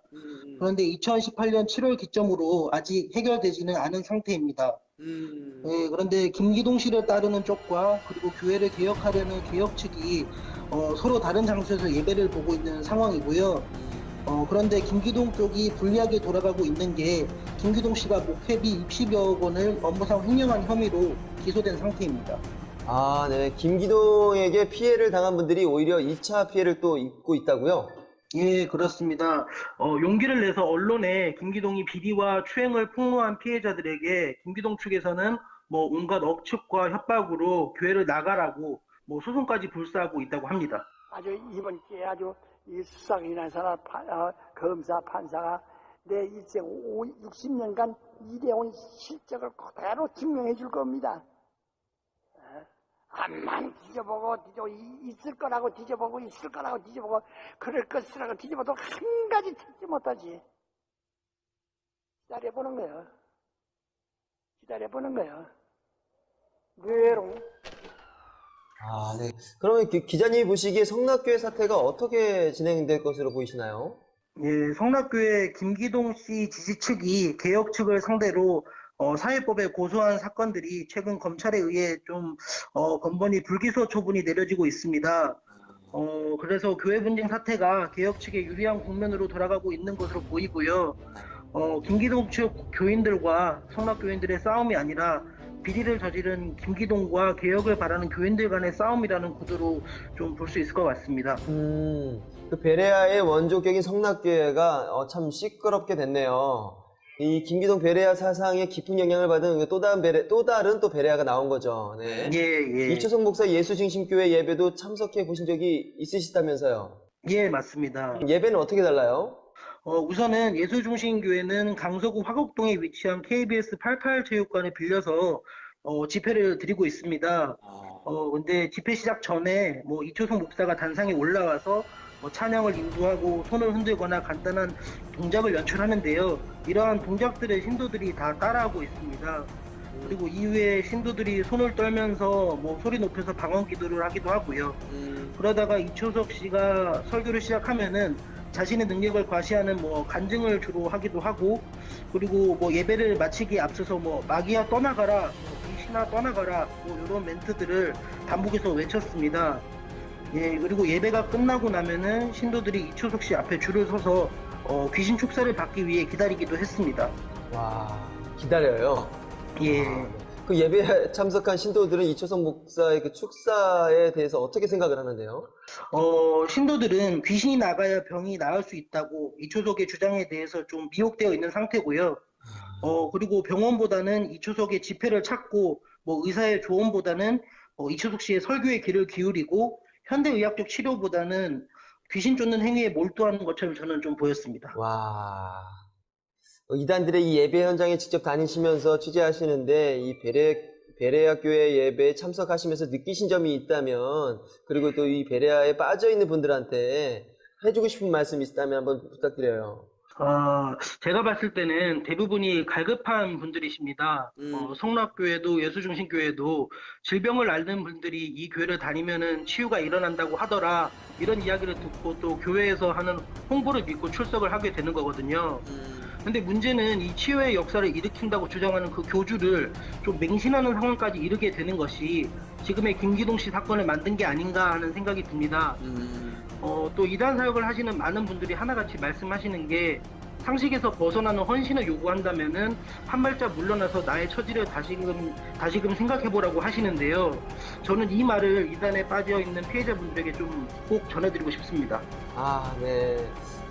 그런데 2018년 7월 기점으로 아직 해결되지는 않은 상태입니다. 예, 그런데 김기동 씨를 따르는 쪽과 그리고 교회를 개혁하려는 개혁 측이 서로 다른 장소에서 예배를 보고 있는 상황이고요. 그런데 김기동 쪽이 불리하게 돌아가고 있는 게 김기동 씨가 목회비 60여 원을 업무상 횡령한 혐의로 기소된 상태입니다. 아, 네. 김기동에게 피해를 당한 분들이 오히려 2차 피해를 또 입고 있다고요? 예, 그렇습니다. 용기를 내서 언론에 김기동이 비리와 추행을 폭로한 피해자들에게 김기동 측에서는 뭐 온갖 억측과 협박으로 교회를 나가라고 뭐 소송까지 불사하고 있다고 합니다. 아주 이번 기회에 아주 이 수상이 난 사람 검사 판사가 내 일생 60년간 일해온 실적을 그대로 증명해 줄 겁니다. 앞만 뒤져보고 있을 거라고 뒤져보고 있을 거라고 뒤져보고 그럴 것이라고 뒤져봐도 한 가지 찾지 못하지. 기다려보는 거예요. 기다려보는 거예요. 뇌로. 아, 네. 그러면 기자님이 보시기에 성락교회 사태가 어떻게 진행될 것으로 보이시나요? 예, 성락교회 김기동 씨 지지 측이 개혁 측을 상대로 사회법에 고소한 사건들이 최근 검찰에 의해 좀 번번이 불기소 처분이 내려지고 있습니다. 그래서 교회 분쟁 사태가 개혁 측에 유리한 국면으로 돌아가고 있는 것으로 보이고요. 김기동 측 교인들과 성락교인들의 싸움이 아니라 비리를 저지른 김기동과 개혁을 바라는 교인들 간의 싸움이라는 구도로 좀 볼 수 있을 것 같습니다. 그 베레아의 원조격인 성락교회가 참 시끄럽게 됐네요. 이 김기동 베레아 사상에 깊은 영향을 받은 또 다른 베레아가 나온 거죠. 네. 예. 이초성 목사 예수중심교회 예배도 참석해 보신 적이 있으시다면서요? 예, 맞습니다. 예배는 어떻게 달라요? 우선은 예수중심교회는 강서구 화곡동에 위치한 KBS 88체육관을 빌려서 집회를 드리고 있습니다. 근데 집회 시작 전에 뭐 이초성 목사가 단상에 올라와서 찬양을 인도하고 손을 흔들거나 간단한 동작을 연출하는데요. 이러한 동작들을 신도들이 다 따라하고 있습니다. 그리고 이후에 신도들이 손을 떨면서 뭐 소리 높여서 방언 기도를 하기도 하고요. 그러다가 이초석 씨가 설교를 시작하면은 자신의 능력을 과시하는 뭐 간증을 주로 하기도 하고, 그리고 뭐 예배를 마치기에 앞서서 뭐 마귀야 떠나가라, 귀신아 떠나가라, 뭐 이런 멘트들을 반복해서 외쳤습니다. 예, 그리고 예배가 끝나고 나면은 신도들이 이초석 씨 앞에 줄을 서서 귀신 축사를 받기 위해 기다리기도 했습니다. 와, 기다려요? 예. 그 예배에 참석한 신도들은 이초성 목사의 그 축사에 대해서 어떻게 생각을 하는데요? 신도들은 귀신이 나가야 병이 나을 수 있다고 이초석의 주장에 대해서 좀 미혹되어 있는 상태고요. 그리고 병원보다는 이초석의 집회를 찾고 뭐 의사의 조언보다는 이초석 씨의 설교에 귀를 기울이고 현대의학적 치료보다는 귀신 쫓는 행위에 몰두하는 것처럼 저는 좀 보였습니다. 와, 이단들의 이 예배 현장에 직접 다니시면서 취재하시는데 이 베레아 교회 예배에 참석하시면서 느끼신 점이 있다면, 그리고 또 이 베레아에 빠져 있는 분들한테 해주고 싶은 말씀이 있다면 한번 부탁드려요. 제가 봤을 때는 대부분이 갈급한 분들이십니다. 성락교회도 예수중심교회도 질병을 앓는 분들이 이 교회를 다니면은 치유가 일어난다고 하더라, 이런 이야기를 듣고 또 교회에서 하는 홍보를 믿고 출석을 하게 되는 거거든요. 근데 문제는 이 치유의 역사를 일으킨다고 주장하는 그 교주를 좀 맹신하는 상황까지 이르게 되는 것이 지금의 김기동 씨 사건을 만든 게 아닌가 하는 생각이 듭니다. 또 이단 사역을 하시는 많은 분들이 하나같이 말씀하시는 게, 상식에서 벗어나는 헌신을 요구한다면은 한 발짝 물러나서 나의 처지를 다시금 생각해보라고 하시는데요. 저는 이 말을 이단에 빠져 있는 피해자분들에게 좀 꼭 전해드리고 싶습니다. 네.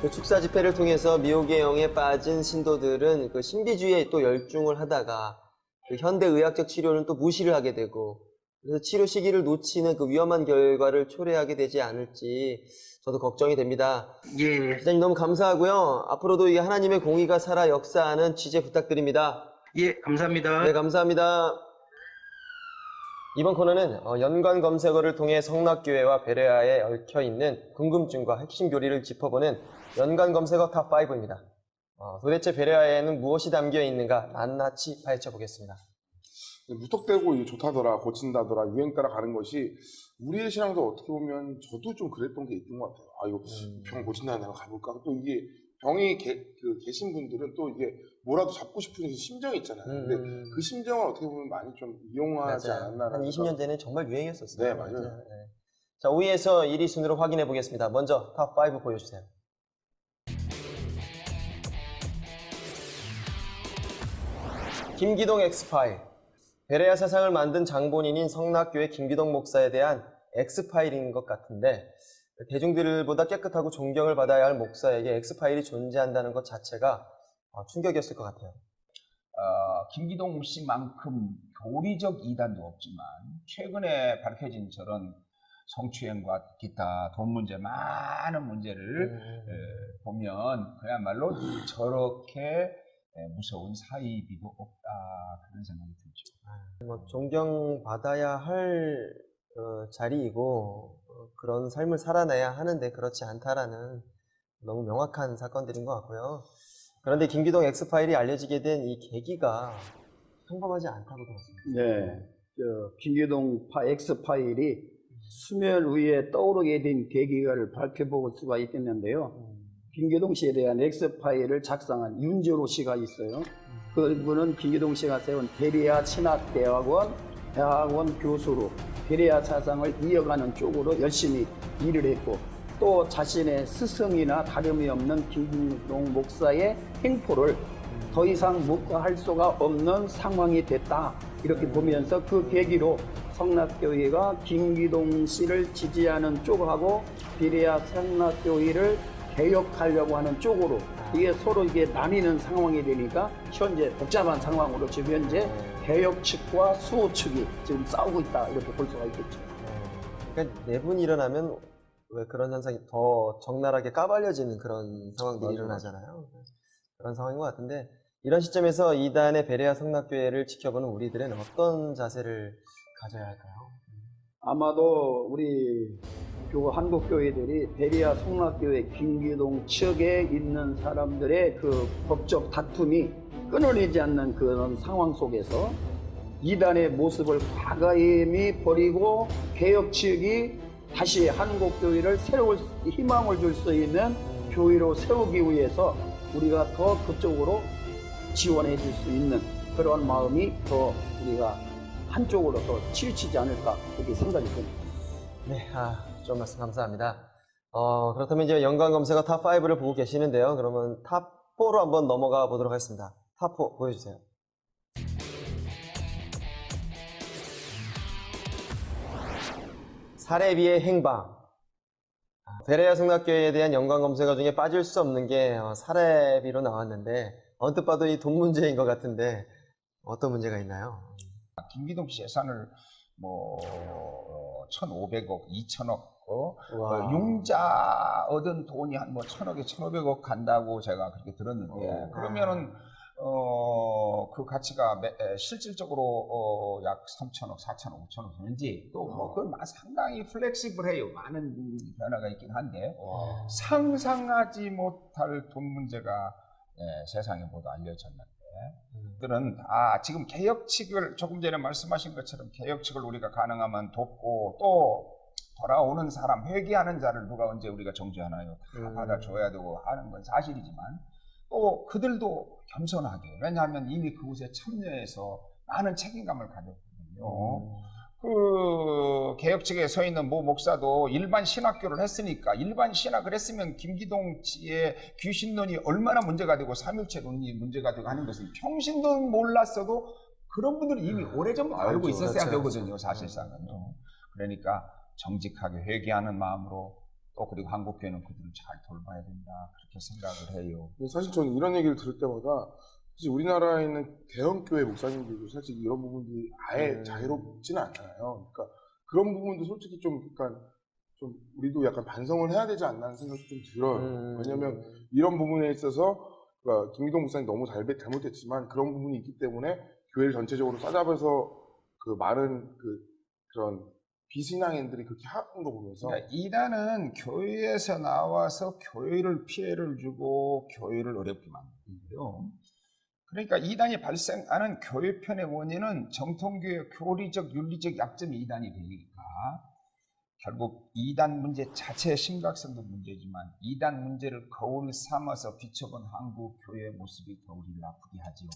그 축사 집회를 통해서 미혹의 영에 빠진 신도들은 그 신비주의에 또 열중을 하다가 그 현대의학적 치료는 또 무시를 하게 되고, 그래서 치료 시기를 놓치는 그 위험한 결과를 초래하게 되지 않을지 저도 걱정이 됩니다. 예. 기자님 너무 감사하고요. 앞으로도 이 하나님의 공의가 살아 역사하는 취재 부탁드립니다. 예, 감사합니다. 네, 감사합니다. 이번 코너는 연관 검색어를 통해 성락교회와 베레아에 얽혀있는 궁금증과 핵심 교리를 짚어보는 연관 검색어 탑5입니다. 도대체 베레아에는 무엇이 담겨 있는가 낱낱이 파헤쳐보겠습니다. 무턱대고 좋다더라, 고친다더라, 유행 따라 가는 것이 우리의 신앙도 어떻게 보면 저도 좀 그랬던 게 있던 것 같아요. 이거 병 고친다는 내가 가볼까? 또 이게 병이 계신 분들은 또 이게 뭐라도 잡고 싶은 심정이 있잖아요. 근데 그 심정을 어떻게 보면 많이 좀 이용하지 않았나. 한 20년 전에 정말 유행이었었어요. 네, 맞아요. 네. 자, 5위에서 1위 순으로 확인해 보겠습니다. 먼저 탑5 보여주세요. 김기동 엑스파일. 베레아 사상을 만든 장본인인 성락교회 김기동 목사에 대한 엑스파일인 것 같은데, 대중들보다 깨끗하고 존경을 받아야 할 목사에게 엑스파일이 존재한다는 것 자체가 충격이었을 것 같아요. 김기동 씨만큼 교리적 이단도 없지만 최근에 밝혀진 저런 성추행과 기타 돈 문제, 많은 문제를 보면 그야말로 저렇게 무서운 사이비도 없다, 그런 생각이 들죠. 존경받아야 할 자리이고 그런 삶을 살아내야 하는데 그렇지 않다라는 너무 명확한 사건들인 것 같고요. 그런데 김기동 엑스파일이 알려지게 된 이 계기가 평범하지 않다고 들었습니다. 네, 김기동 엑스파일이 수면 위에 떠오르게 된 계기를 밝혀볼 수가 있겠는데요. 김기동 씨에 대한 엑스파일을 작성한 윤재로 씨가 있어요. 그분은 김기동 씨가 세운 베레아 신학대학원 교수로 베레아 사상을 이어가는 쪽으로 열심히 일을 했고, 또 자신의 스승이나 다름이 없는 김기동 목사의 행포를 더 이상 묵과할 수가 없는 상황이 됐다, 이렇게 보면서 그 계기로 성락교회가 김기동 씨를 지지하는 쪽하고 베레아 성락교회를 개혁하려고 하는 쪽으로 이게 서로 이게 나뉘는 상황이 되니까 현재 복잡한 상황으로 지금 현재 개혁 측과 수호 측이 지금 싸우고 있다, 이렇게 볼 수가 있겠죠. 그러니까 내분이 일어나면 왜 그런 현상이 더 적나라하게 까발려지는 그런 상황들이 일어나잖아요. 그런 상황인 것 같은데, 이런 시점에서 이단의 베레아 성락교회를 지켜보는 우리들은 어떤 자세를 가져야 할까요? 아마도 우리 한국교회들이 베레아 성락교회 김기동 측에 있는 사람들의 그 법적 다툼이 끊어내지 않는 그런 상황 속에서 이단의 모습을 과감히 버리고 개혁 측이 다시 한국교회를 새로운 희망을 줄 수 있는 교회로 세우기 위해서 우리가 더 그쪽으로 지원해 줄 수 있는 그런 마음이 더 우리가 한쪽으로 더 치우치지 않을까, 그렇게 생각이 듭니다. 네, 좋은 말씀 감사합니다. 그렇다면 이제 연관 검색어 탑5를 보고 계시는데요. 그러면 탑4로 한번 넘어가 보도록 하겠습니다. 탑4 보여주세요. 사례비의 행방. 베레아 성락교회에 대한 연관 검색어 중에 빠질 수 없는 게 사례비로 나왔는데, 언뜻 봐도 이 돈 문제인 것 같은데 어떤 문제가 있나요? 김기동 씨 예산을 1,500억, 2,000억, 융자 얻은 돈이 한 1,000억에 1,500억 간다고 제가 그렇게 들었는데, 그러면은 그 가치가 실질적으로 약 3천억, 4천억, 5천억 되는지 또 뭐 그건 상당히 플렉시블해요. 많은 변화가 있긴 한데 상상하지 못할 돈 문제가 세상에 모두 알려졌는데 들은 다 지금 개혁칙을 조금 전에 말씀하신 것처럼 개혁칙을 우리가 가능하면 돕고 또 돌아오는 사람, 회개하는 자를 누가 언제 우리가 정죄하나요? 다 받아줘야 되고 하는 건 사실이지만 또 그들도 겸손하게, 왜냐하면 이미 그곳에 참여해서 많은 책임감을 가졌거든요. 그 개혁측에 서 있는 모 목사도 일반 신학교를 했으니까 일반 신학을 했으면 김기동 씨의 귀신론이 얼마나 문제가 되고 삼일체론이 문제가 되고 하는 것을 평신도 몰랐어도 그런 분들이 이미 오래전부터 알고 있었어야 되거든요, 사실상은요. 그러니까 정직하게 회개하는 마음으로 또 그리고 한국교회는 그들을 잘 돌봐야 된다 그렇게 생각을 해요. 사실 저는 이런 얘기를 들을 때마다 사실 우리나라에 있는 대형교회 목사님들도 사실 이런 부분들이 아예 자유롭지는 않잖아요. 그러니까 그런 부분도 솔직히 좀 약간 좀 우리도 약간 반성을 해야 되지 않나 하는 생각이 좀 들어요. 왜냐면 이런 부분에 있어서 그러니까 김기동 목사님 너무 잘못했지만 그런 부분이 있기 때문에 교회를 전체적으로 싸잡아서 그 많은 그런 비신앙인들이 그렇게 하는 거 보면서 그러니까 이단은 교회에서 나와서 교회를 피해를 주고 교회를 어렵게 만드는데요. 그러니까 이단이 발생하는 교회 편의 원인은 정통교회 교리적 윤리적 약점이 이단이 되니까 결국 이단 문제 자체의 심각성도 문제지만 이단 문제를 거울 삼아서 비춰본 한국 교회의 모습이 더 우리를 아프게 하지요.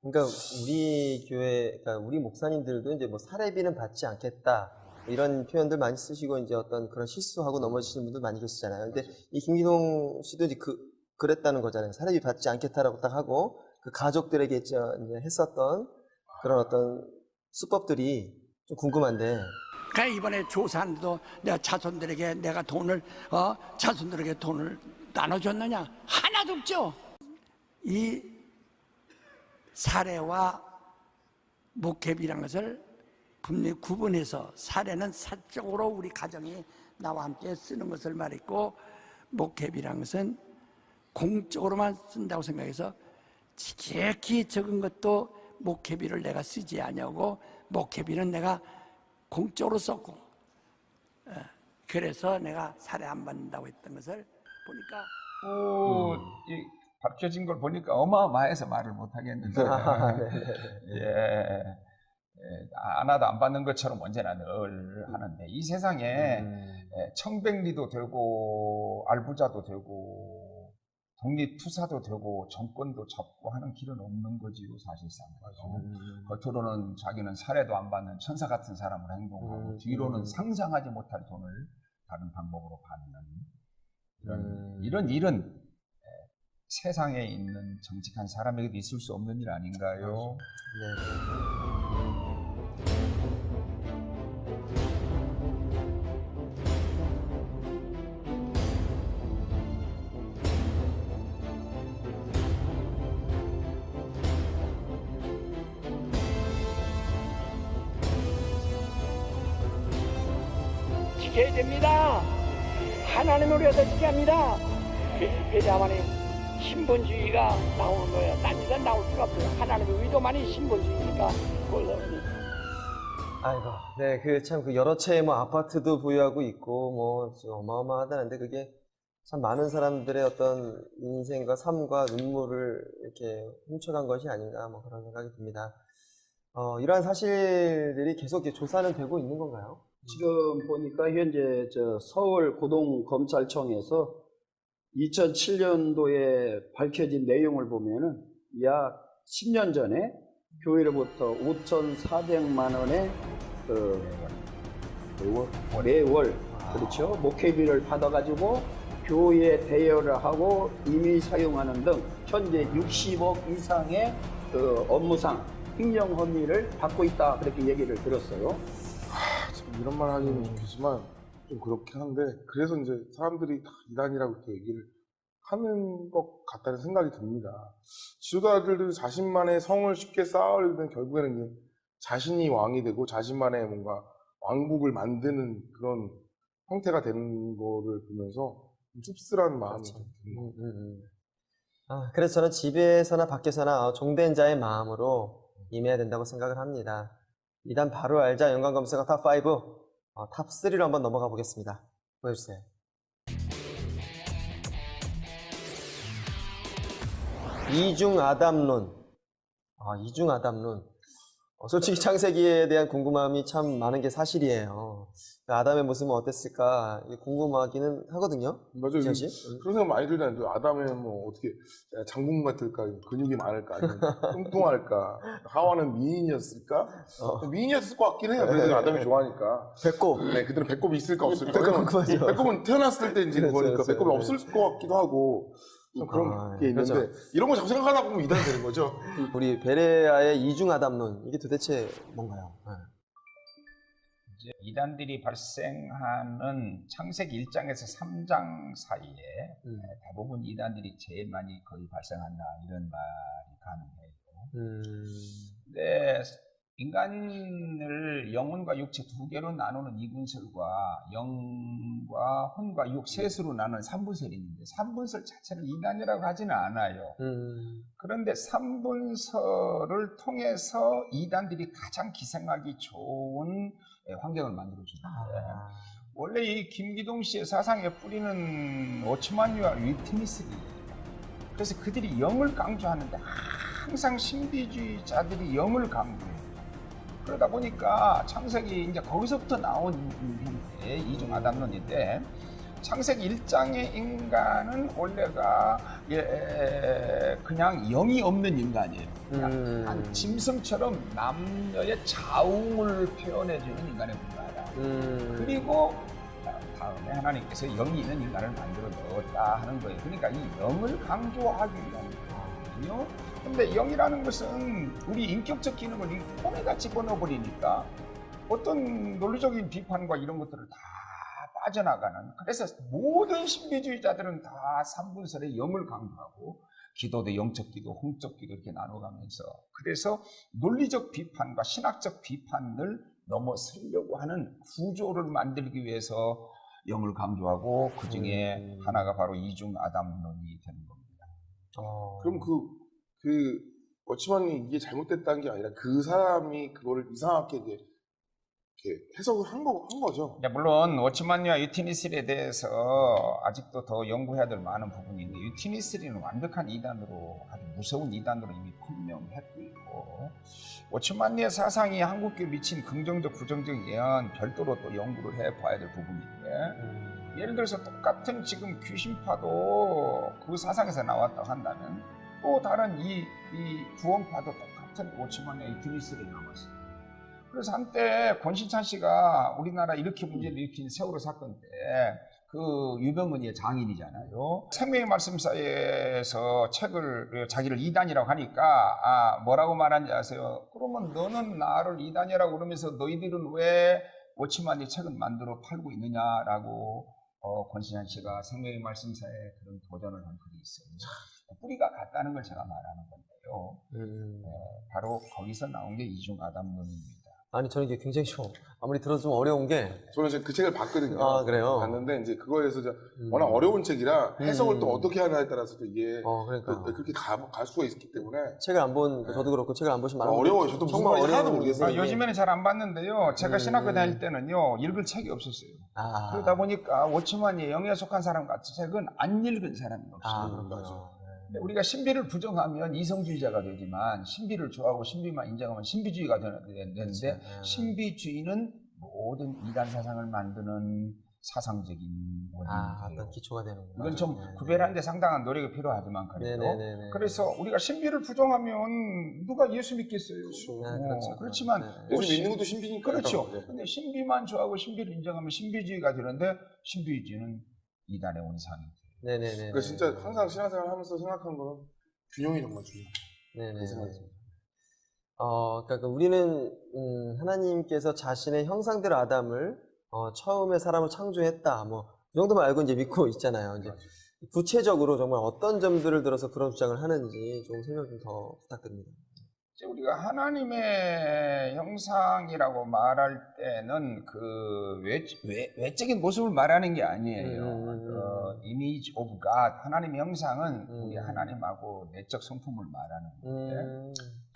그러니까 우리 교회, 그러니까 우리 목사님들도 이제 뭐 사례비는 받지 않겠다 이런 표현들 많이 쓰시고 이제 어떤 그런 실수하고 넘어지시는 분들 많이 계시잖아요. 근데 이 김기동 씨도 이제 그랬다는 거잖아요. 사례비 받지 않겠다라고 딱 하고 그 가족들에게 이제 했었던 그런 어떤 수법들이 좀 궁금한데. 그러니까 이번에 조사한데도 내가 자손들에게 내가 자손들에게 돈을 나눠줬느냐? 하나도 없죠. 이 사례와 목회비라는 것을 분명히 구분해서 사례는 사적으로 우리 가정이 나와 함께 쓰는 것을 말했고 목회비라는 것은 공적으로만 쓴다고 생각해서 지극히 적은 것도 목회비를 내가 쓰지 않냐고 목회비는 내가 공적으로 썼고 그래서 내가 살해 안 받는다고 했던 것을 보니까 이 밝혀진 걸 보니까 어마어마해서 말을 못 하겠는데 하나도 안 받는 것처럼 언제나 늘 하는데 이 세상에 청백리도 되고 알부자도 되고 독립투사도 되고 정권도 잡고 하는 길은 없는 거지요, 사실상. 겉으로는 자기는 살해도 안 받는 천사 같은 사람으로 행동하고 뒤로는 상상하지 못할 돈을 다른 방법으로 받는 이런 일은 세상에 있는 정직한 사람에게도 있을 수 없는 일 아닌가요? 네. 지켜야 됩니다. 하나님을 위해서 지켜야 합니다. 왜냐하면 신분주의가 나오는 거예요. 딴 데는 나올 수가 없어요. 하나님의 의도만이 신분주의니까 그걸 아이고, 네, 그 여러 채의 뭐 아파트도 보유하고 있고 뭐 어마어마하다는데 그게 참 많은 사람들의 어떤 인생과 삶과 눈물을 이렇게 훔쳐간 것이 아닌가 뭐 그런 생각이 듭니다. 이러한 사실들이 계속 이렇게 조사는 되고 있는 건가요? 지금 보니까 현재 서울 고동검찰청에서 2007년도에 밝혀진 내용을 보면은 약 10년 전에 교회로부터 5,400만 원의 매월 그렇죠 목회비를 받아가지고 교회 대여를 하고 임의 사용하는 등 현재 60억 이상의 업무상 횡령 혐의를 받고 있다 그렇게 얘기를 들었어요. 참 이런 말 하기는 좋겠지만 좀 그렇긴 한데 그래서 이제 사람들이 다 이단이라고 이렇게 얘기를 하는 것 같다는 생각이 듭니다. 지도자들도 자신만의 성을 쉽게 쌓으려면 결국에는 이제 자신이 왕이 되고 자신만의 뭔가 왕국을 만드는 그런 형태가 되는 거를 보면서 좀 씁쓸한 마음이 좀 듭니다. 그래서 저는 집에서나 밖에서나 종된 자의 마음으로 임해야 된다고 생각을 합니다. 이단 바로 알자 연관 검색어 탑5, 탑3로 한번 넘어가 보겠습니다. 보여주세요. 이중아담론. 이중아담론. 솔직히 창세기에 대한 궁금함이 참 많은 게 사실이에요. 아담의 모습은 어땠을까 궁금하기는 하거든요. 맞아요. 지현 씨? 그런 생각 많이 들잖아요. 아담은 뭐 어떻게 장군 같을까, 근육이 많을까, 아니면 뚱뚱할까, 하와는 미인이었을까? 미인이었을 것 같긴 해요. 그래서 아담이 좋아하니까. 배꼽. 네, 그들은 배꼽이 있을까 없을까? 맞아. 배꼽은 태어났을 때 이제 그렇죠, 그거니까 그렇죠. 배꼽이 네. 없을 것 같기도 하고 좀 그런 게 있는데 그렇죠. 이런 거 자꾸 생각하다 보면 이단이 되는 거죠. 우리 베레아의 이중아담론, 이게 도대체 뭔가요? 이제 이단들이 발생하는 창세기 1장에서 3장 사이에 대부분 이단들이 제일 많이 거의 발생한다 이런 말이 가능해요. 근데 인간을 영혼과 육체 두 개로 나누는 이분설과 영과 혼과 육 셋으로 나누는 삼분설이 있는데 삼분설 자체를 이단이라고 하지는 않아요. 그런데 삼분설을 통해서 이단들이 가장 기생하기 좋은 환경을 만들어주는데 원래 이 김기동 씨의 사상의 뿌리는 워치만유와 위트니스예요. 그래서 그들이 영을 강조하는데 항상 신비주의자들이 영을 강조해요. 그러다 보니까 창세기 이제 거기서부터 나온 형태 이중아담론인데 창세기 1장의 인간은 원래가 그냥 영이 없는 인간이에요. 그냥 한 짐승처럼 남녀의 자웅을 표현해주는 인간에 불과하다. 그리고 다음에 하나님께서 영이 있는 인간을 만들어 넣었다 하는 거예요. 그러니까 이 영을 강조하기 위한 거거든요. 근데 영이라는 것은 우리 인격적 기능을 이 폰에다 집어넣어 버리니까 어떤 논리적인 비판과 이런 것들을 다 빠져나가는, 그래서 모든 신비주의자들은 다 삼분설의 영을 강조하고 기도도 영적 기도, 홍적 기도 이렇게 나눠가면서 그래서 논리적 비판과 신학적 비판을 넘어서려고 하는 구조를 만들기 위해서 영을 강조하고 그 중에 하나가 바로 이중아담론이 되는 겁니다. 그럼 그 워치만이 이게 잘못됐다는 게 아니라 그 사람이 그거를 이상하게 이제 이렇게 해석을 한 거죠. 물론 워치만과 유티니스리에 대해서 아직도 더 연구해야 될 많은 부분이 있는데 유티니스리는 완벽한 이단으로 아주 무서운 이단으로 이미 분명했고 있고 워치만의 사상이 한국교에 미친 긍정적 부정적 영향은 별도로 또 연구를 해봐야 될 부분인데 예를 들어서 똑같은 지금 귀신파도 그 사상에서 나왔다고 한다면 또 다른 이 구원파도 똑같은 워치만의 유티니스리에 나왔어요. 그래서 한때 권신찬 씨가 우리나라 이렇게 문제를 일으킨 세월호 사건 때 그 유병은이의 장인이잖아요. 생명의 말씀사에서 책을 자기를 이단이라고 하니까 뭐라고 말하는지 아세요? 그러면 너는 나를 이단이라고 그러면서 너희들은 왜 워치만이 책을 만들어 팔고 있느냐라고 권신찬 씨가 생명의 말씀사에 그런 도전을 한 글이 있어요. 뿌리가 같다는 걸 제가 말하는 건데요. 바로 거기서 나온 게 이중아담론입니다. 아니 저는 이게 굉장히 아무리 들어도 좀 어려운 게 저는 이제 그 책을 봤거든요. 그래요? 봤는데 이제 그거에서 워낙 어려운 책이라 해석을 또 어떻게 하냐에 따라서 이게 그러니까. 그렇게 갈 수가 있기 때문에 책을 안 본 저도 그렇고 책을 안 보신 많은 어려워요. 저도 무슨 말인지 하나도 모르겠어요. 요즘에는 잘 안 봤는데요. 제가 신학교 다닐 때는요 읽을 책이 없었어요. 그러다 보니까 워치만이 영에 속한 사람 같은 책은 안 읽은 사람이 없어요. 근데 우리가 신비를 부정하면 이성주의자가 되지만 신비를 좋아하고 신비만 인정하면 신비주의가 되는데 신비주의는 모든 이단 사상을 만드는 사상적인 원인이에요. 어떤 기초가 되는구나. 이건 좀 구별하는 데 상당한 노력이 필요하지만 그래요. 그래서 우리가 신비를 부정하면 누가 예수 믿겠어요. 그렇지만 예수 믿는 것도 신비니까. 그렇죠. 근데 신비만 좋아하고 신비를 인정하면 신비주의가 되는데 신비주의는 이단의 원상이에요. 그러니까 진짜 항상 신앙생활 하면서 생각하는 거는 균형이 정말 중요해요. 그러니까 우리는 하나님께서 자신의 형상대로 아담을 처음에 사람을 창조했다. 그 정도만 알고 이제 믿고 있잖아요. 이제 구체적으로 정말 어떤 점들을 들어서 그런 주장을 하는지 좀 설명 좀 더 부탁드립니다. 이제 우리가 하나님의 형상이라고 말할 때는 그 외적인 모습을 말하는 게 아니에요. image of God, 하나님의 형상은 우리 하나님하고 내적 성품을 말하는 건데,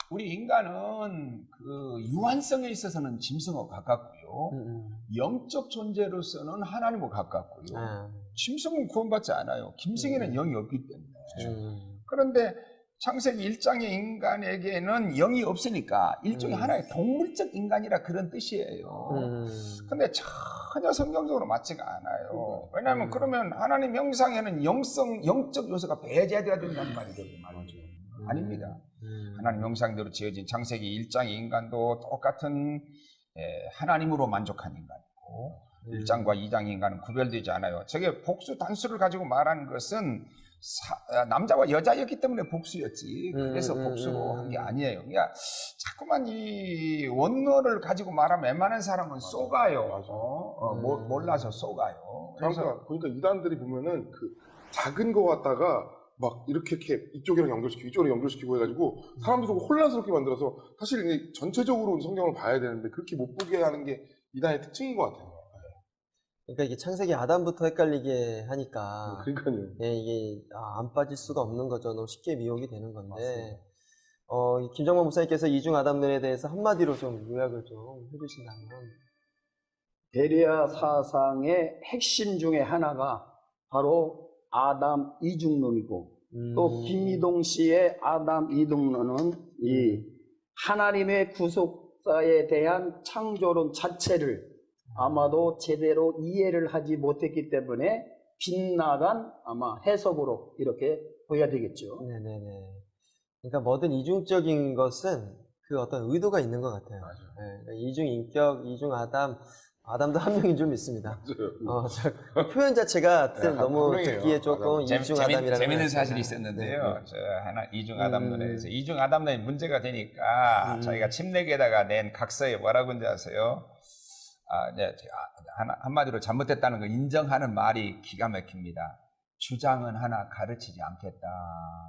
우리 인간은 그 유한성에 있어서는 짐승하고 가깝고요, 영적 존재로서는 하나님과 가깝고요. 짐승은 구원받지 않아요. 짐승에는 영이 없기 때문에. 그런데 창세기 1장의 인간에게는 영이 없으니까 일종의 하나의 동물적 인간이라 그런 뜻이에요. 근데 전혀 성경적으로 맞지가 않아요. 왜냐하면 그러면 하나님 형상에는 영적 요소가 배제돼야 된다는 말이 되고 말이죠. 아닙니다. 하나님 형상대로 지어진 창세기 1장의 인간도 똑같은 하나님으로 만족한 인간이고 1장과 2장의 인간은 구별되지 않아요. 저게 복수 단수를 가지고 말하는 것은 남자와 여자였기 때문에 복수였지, 그래서 복수로 한 게 아니에요. 그러니까 자꾸만 이 원어를 가지고 말하면 웬만한 사람은 쏘가요. 몰라서 쏘가요. 그러니까 이단들이 보면은 그 작은 거 갖다가 막 이렇게 이쪽이랑 연결시키고 이쪽이랑 연결시키고 해가지고 사람들 좀 혼란스럽게 만들어서, 사실 이제 전체적으로 성경을 봐야 되는데 그렇게 못 보게 하는 게 이단의 특징인 것 같아요. 그러니까 이게 창세기 아담부터 헷갈리게 하니까 그러니까요. 이게 안 빠질 수가 없는 거죠. 너무 쉽게 미혹이 되는 건데, 김정만 목사님께서 이중 아담론에 대해서 한마디로 좀 요약을 좀 해주신다면. 베레아 사상의 핵심 중에 하나가 바로 아담 이중론이고, 또 김미동 씨의 아담 이중론은 이 하나님의 구속사에 대한 창조론 자체를 아마도 제대로 이해를 하지 못했기 때문에 빗나간 아마 해석으로 이렇게 보여야 되겠죠. 네네네. 그러니까 뭐든 이중적인 것은 그 어떤 의도가 있는 것 같아요. 네, 이중 인격, 이중 아담도 한 명인 줄 믿습니다. 표현 자체가 너무 듣기에 조금 이중 아담이라는. 재밌는 사실이 있었는데요. 저 하나 이중 아담론에서 이중 아담론이 문제가 되니까 자기가 침례기에다가 낸 각서에 뭐라고 했는지 아세요? 한마디로 잘못됐다는 걸 인정하는 말이 기가 막힙니다. 주장은 하나 가르치지 않겠다,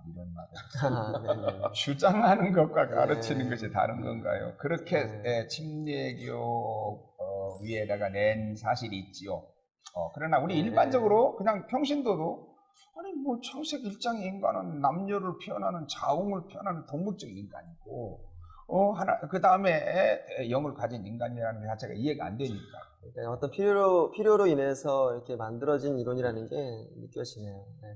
이런 말을. 주장하는 것과 가르치는 것이 다른 건가요? 그렇게 침례교 위에다가 낸 사실이 있지요. 그러나 우리 일반적으로 그냥 평신도도 아니 뭐 창세기 1장의 인간은 남녀를 표현하는, 자웅을 표현하는 동물적 인간이고 그 다음에 영을 가진 인간이라는 것 자체가 이해가 안 되니까. 그러니까 어떤 필요로 인해서 이렇게 만들어진 이론이라는 게 느껴지네요. 네.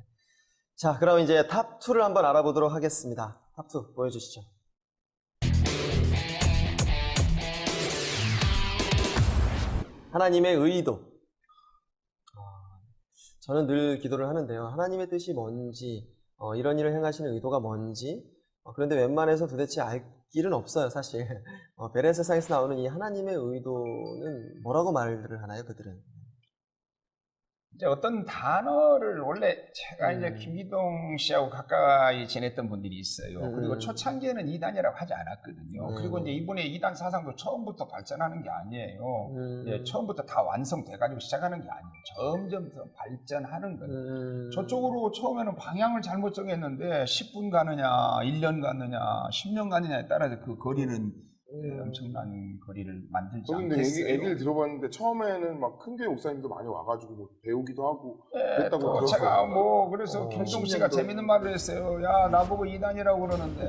자, 그럼 이제 탑2를 한번 알아보도록 하겠습니다. 탑2 보여주시죠. 하나님의 의도. 저는 늘 기도를 하는데요. 하나님의 뜻이 뭔지, 이런 일을 행하시는 의도가 뭔지, 그런데 웬만해서 도대체 알 길은 없어요, 사실. 베레아 세상에서 나오는 이 하나님의 의도는 뭐라고 말을 하나요, 그들은? 이제 어떤 단어를 원래 제가 이제 김기동 씨하고 가까이 지냈던 분들이 있어요. 그리고 초창기에는 이단이라고 하지 않았거든요. 그리고 이제 이분의 이단 사상도 처음부터 발전하는 게 아니에요. 처음부터 다 완성돼가지고 시작하는 게 아니에요. 점점 더 발전하는 거예요. 저쪽으로 처음에는 방향을 잘못 정했는데 10분 가느냐, 1년 가느냐, 10년 가느냐에 따라서 그 거리는 엄청난 거리를 만들지 않겠어요. 얘기를 들어봤는데 처음에는 막 큰 교회 목사님도 많이 와가지고 뭐 배우기도 하고 그랬다고 들었어요. 제가 그래서 김동 씨가 재밌는 말을 했어요. 야, 나보고 이단이라고 그러는데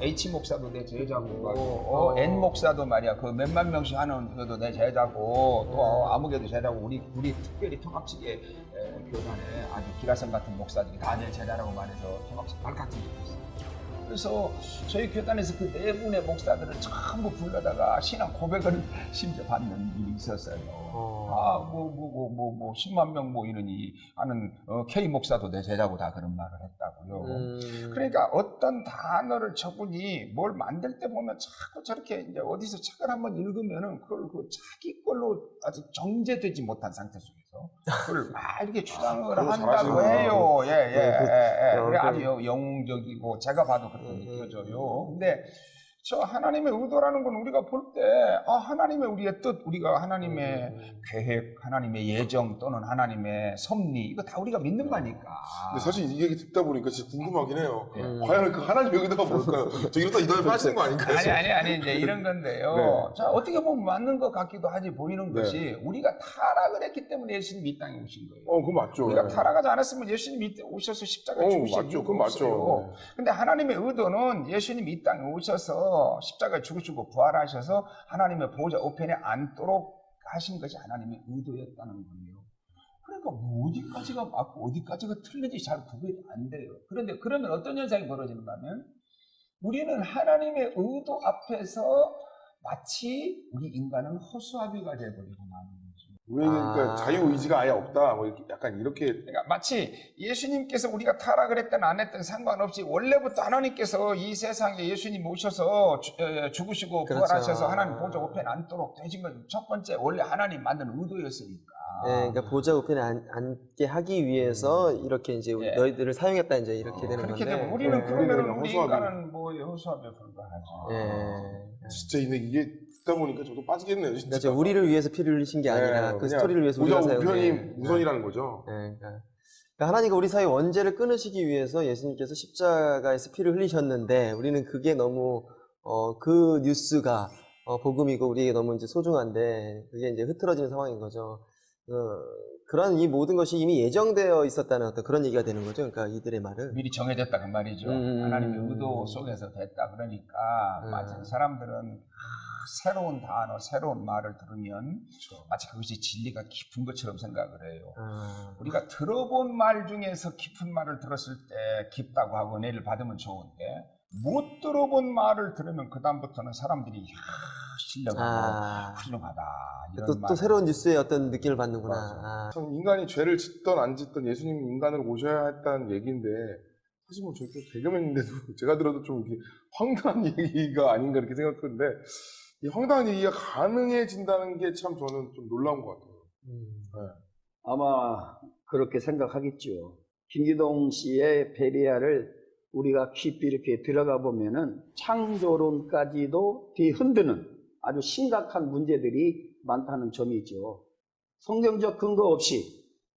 H 목사도 내 제자고, N 목사도 말이야 그 몇만 명씩 하는 그도 내 제자고, 또 아무개도 제자고, 우리 특별히 통합측의 교단에 아주 기라성 같은 목사들이 다 내 제자라고 말해서 통합측 발칵 뒤집혔어요. 그래서 저희 교단에서 그 네 분의 목사들을 전부 불러다가 신앙 고백을 심지어 받는 일이 있었어요. 10만 명 이러니 하는 K 목사도 내 제자고 다 그런 말을 했다고요. 그러니까 어떤 단어를 저분이 뭘 만들 때 보면 자꾸 저렇게 이제 어디서 책을 한번 읽으면은 그걸 자기 걸로 아직 정제되지 못한 상태 속에서 그걸 막 이렇게 주장을 한다고 해요. 그래 아주 영웅적이고 제가 봐도 그렇게 느껴져요. 근데 저 하나님의 의도라는 건 우리가 볼 때, 하나님의 우리의 뜻, 우리가 하나님의 계획, 하나님의 예정 또는 하나님의 섭리, 이거 다 우리가 믿는 거니까. 근데 사실 이 얘기 듣다 보니까 진짜 궁금하긴 해요. 예. 과연 그 하나님의 의도가 뭘까요? 저 이러다 이단에 빠지는 거 아닐까요? 아니, 이제 이런 건데요. 네. 자, 어떻게 보면 맞는 것 같기도 하지 보이는 네. 것이 우리가 타락을 했기 때문에 예수님이 이 땅에 오신 거예요. 그거 맞죠. 우리가 네. 타락하지 않았으면 예수님이 이때 오셔서 십자가에 죽으실 맞죠. 이유가 그건 맞죠. 없어요. 근데 하나님의 의도는 예수님이 이 땅에 오셔서 십자가에 죽으시고 부활하셔서 하나님의 보좌 우편에 앉도록 하신 것이 하나님의 의도였다는 거예요. 그러니까 뭐 어디까지가 맞고 어디까지가 틀린지 잘 구별이 안 돼요. 그런데 그러면 어떤 현상이 벌어지는가 하면 우리는 하나님의 의도 앞에서 마치 우리 인간은 허수아비가 되어버리고 마는 거죠. 우리는 그러니까 자유의지가 아예 없다. 뭐 이렇게 약간 이렇게. 그러니까 마치 예수님께서 우리가 타락을 했든 안 했든 상관없이 원래부터 하나님께서 이 세상에 예수님 오셔서 죽으시고 그렇죠. 부활하셔서 하나님 보좌 우편에 앉도록 되신 건 첫 번째 원래 하나님 만든 의도였으니까. 네, 그러니까 보좌 우편에 앉게 하기 위해서 이렇게 이제 예. 너희들을 사용했다 이제 이렇게 되는 그렇게 건데. 되면 우리는 네, 그러면 우리는 우리 허수아비. 인간은 뭐 허수아비에 불과하죠. 예. 진짜 근데 이게 듣다 보니까 저도 빠지겠네요. 진짜. 그러니까 우리를 위해서 피를 흘리신 게 아니라 그 그냥 스토리를 위해서 보좌 우리가 우편이 사용해. 우선이라는 거죠. 네, 그러니까 하나님과 우리 사이 원죄를 끊으시기 위해서 예수님께서 십자가에서 피를 흘리셨는데 우리는 그게 너무 그 뉴스가 복음이고 우리에게 너무 이제 소중한데 그게 이제 흐트러지는 상황인 거죠. 그런 이 모든 것이 이미 예정되어 있었다는 어떤 그런 얘기가 되는 거죠. 그러니까 이들의 말은. 미리 정해졌다 그 말이죠. 하나님의 의도 속에서 됐다. 그러니까 맞은 사람들은 새로운 단어, 새로운 말을 들으면 마치 그것이 진리가 깊은 것처럼 생각을 해요. 우리가 들어본 말 중에서 깊은 말을 들었을 때 깊다고 하고 은혜를 받으면 좋은데 못 들어본 말을 들으면 그 다음부터는 사람들이 신령하고 훌륭하다. 이런 또 말을 새로운 뉴스의 어떤 느낌을 받는구나. 참 인간이 죄를 짓던 안 짓던 예수님이 인간으로 오셔야 했다는 얘기인데 사실 뭐 저희도 개그맨인데도 제가 들어도 좀 이렇게 황당한 얘기가 아닌가 이렇게 생각하는데 이 황당한 얘기가 가능해진다는 게 참 저는 좀 놀라운 것 같아요. 네. 아마 그렇게 생각하겠죠. 김기동 씨의 베리아를 우리가 깊이 이렇게 들어가 보면은 창조론까지도 뒤흔드는 아주 심각한 문제들이 많다는 점이죠. 성경적 근거 없이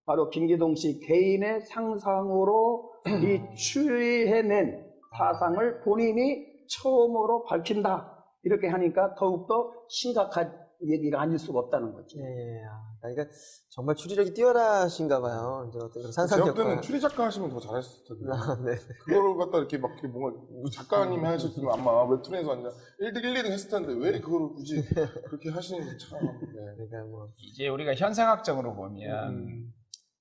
바로 김기동 씨 개인의 상상으로 이 추리해낸 사상을 본인이 처음으로 밝힌다. 이렇게 하니까 더욱더 심각한 얘기가 아닐 수가 없다는 거죠. 예, 그러니까 정말 추리력이 뛰어나신가 봐요. 이제 어떤 그런 제가 상상력과. 볼 때는 추리 작가 하시면 더 잘했을 텐데 네. 그거를 갖다 이렇게 막 이렇게 뭔가 작가님이 하셨으면 아마 웹툰에서 아니라 1등 1, 2등 했을 텐데 왜 그거를 굳이 그렇게 하시는지 참. 네. 그러니까 뭐 이제 우리가 현상학적으로 보면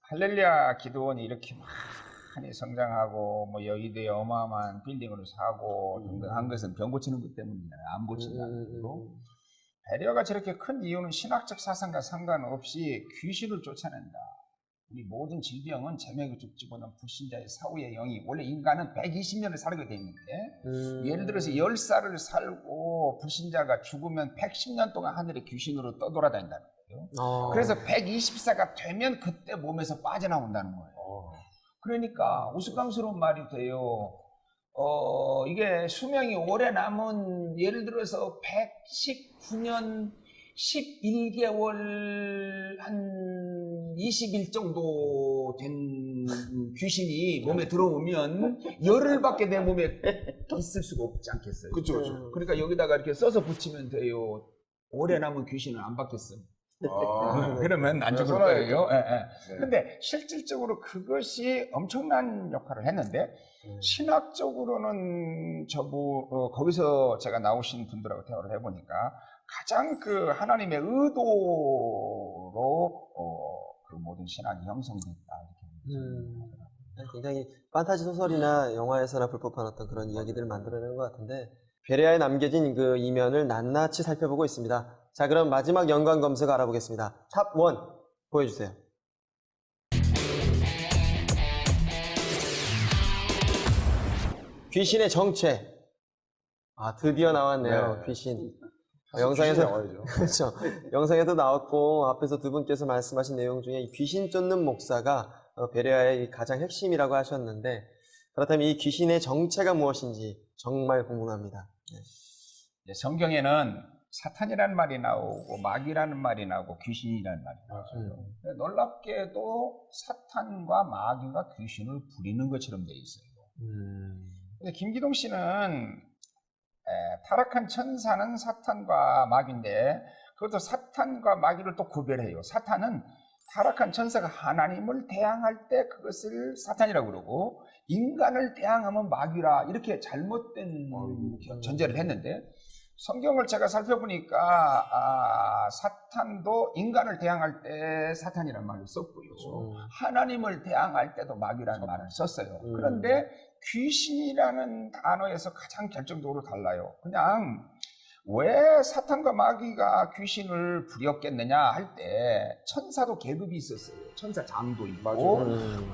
할렐루야 기도원이 이렇게 많이 성장하고 뭐 여의도에 어마어마한 빌딩을 사고 등등 한 것은 병 고치는 것 때문이잖아요. 안 고친다는 거로. 베레아가 저렇게 큰 이유는 신학적 사상과 상관없이 귀신을 쫓아낸다. 우리 모든 질병은 제맥을 집어넣은 불신자의 사후의 영이 원래 인간은 120년을 살게 돼 있는데 예를 들어서 10살을 살고 불신자가 죽으면 110년 동안 하늘에 귀신으로 떠돌아다닌다는 거예요. 그래서 120세가 되면 그때 몸에서 빠져나온다는 거예요. 그러니까 우스꽝스러운 말이 돼요. 이게 수명이 오래 남은 예를 들어서 119년 11개월 한 20일 정도 된 귀신이 몸에 들어오면 열흘밖에 내 몸에 있을 수가 없지 않겠어요? 그렇죠. 그러니까 여기다가 이렇게 써서 붙이면 돼요. 오래 남은 귀신은 안 받겠어. 그러면 안 죽을 거예요. 근데 실질적으로 그것이 엄청난 역할을 했는데 신학적으로는 거기서 제가 나오신 분들하고 대화를 해보니까 가장 그 하나님의 의도로 그 모든 신학이 형성됐다 이렇게. 굉장히 판타지 소설이나 영화에서나 불법한 어떤 그런 이야기들을 만들어내는 것 같은데 베레아에 남겨진 그 이면을 낱낱이 살펴보고 있습니다. 자, 그럼 마지막 연관 검색 알아보겠습니다. 탑 1 보여주세요. 귀신의 정체. 드디어 나왔네요. 네. 귀신. 영상에서 영상에서 나와야죠. 그렇죠. 영상에도 나왔고 앞에서 두 분께서 말씀하신 내용 중에 이 귀신 쫓는 목사가 베레아의 가장 핵심이라고 하셨는데 그렇다면 이 귀신의 정체가 무엇인지 정말 궁금합니다. 네. 이제 성경에는 사탄이라는 말이 나오고 마귀라는 말이 나오고 귀신이라는 말이 나와요. 놀랍게도 사탄과 마귀가 귀신을 부리는 것처럼 돼 있어요. 근데 김기동 씨는 타락한 천사는 사탄과 마귀인데 그것도 사탄과 마귀를 또 구별해요. 사탄은 타락한 천사가 하나님을 대항할 때 그것을 사탄이라고 그러고 인간을 대항하면 마귀라 이렇게 잘못된 전제를 했는데 성경을 제가 살펴보니까 사탄도 인간을 대항할 때 사탄이라는 말을 썼고요. 하나님을 대항할 때도 마귀라는 말을 썼어요. 그런데 귀신이라는 단어에서 가장 결정적으로 달라요. 그냥 왜 사탄과 마귀가 귀신을 부렸겠느냐 할 때 천사도 계급이 있었어요. 천사 장도 있고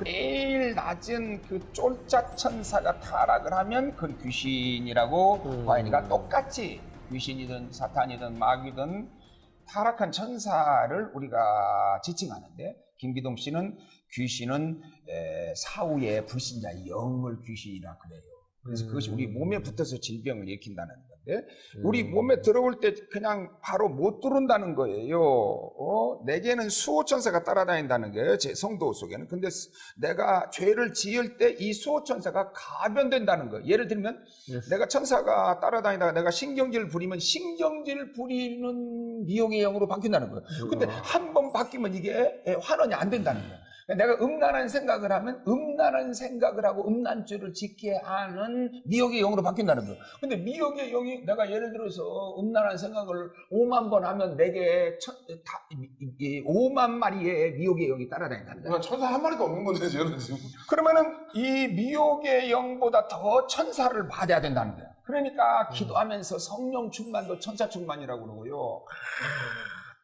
제일 낮은 그 쫄짝 천사가 타락을 하면 그건 귀신이라고 봐야니까 똑같이 귀신이든 사탄이든 마귀든 타락한 천사를 우리가 지칭하는데 김기동 씨는 귀신은 사후의 불신자의 영을 귀신이라 그래요. 그래서 그것이 우리 몸에 붙어서 질병을 일으킨다는 건데 우리 몸에 들어올 때 그냥 바로 못 들어온다는 거예요. 내게는 수호천사가 따라다닌다는 거예요. 제 성도 속에는. 근데 내가 죄를 지을 때 이 수호천사가 가변된다는 거예요. 예를 들면 내가 천사가 따라다니다가 내가 신경질을 부리면 신경질 부리는 미혹의 영으로 바뀐다는 거예요. 근데 한 번 바뀌면 이게 환원이 안 된다는 거예요. 내가 음란한 생각을 하면 음란한 생각을 하고 음란죄를 짓게 하는 미혹의 영으로 바뀐다는 거예요. 근데 미혹의 영이 내가 예를 들어서 음란한 생각을 5만 번 하면 내게 5만 마리의 미혹의 영이 따라다닌다는 거예요. 천사 한 마리도 없는 건데 저는 지금. 그러면은 이 미혹의 영보다 더 천사를 받아야 된다는 거예요. 그러니까 기도하면서 성령 충만도 천사 충만이라고 그러고요.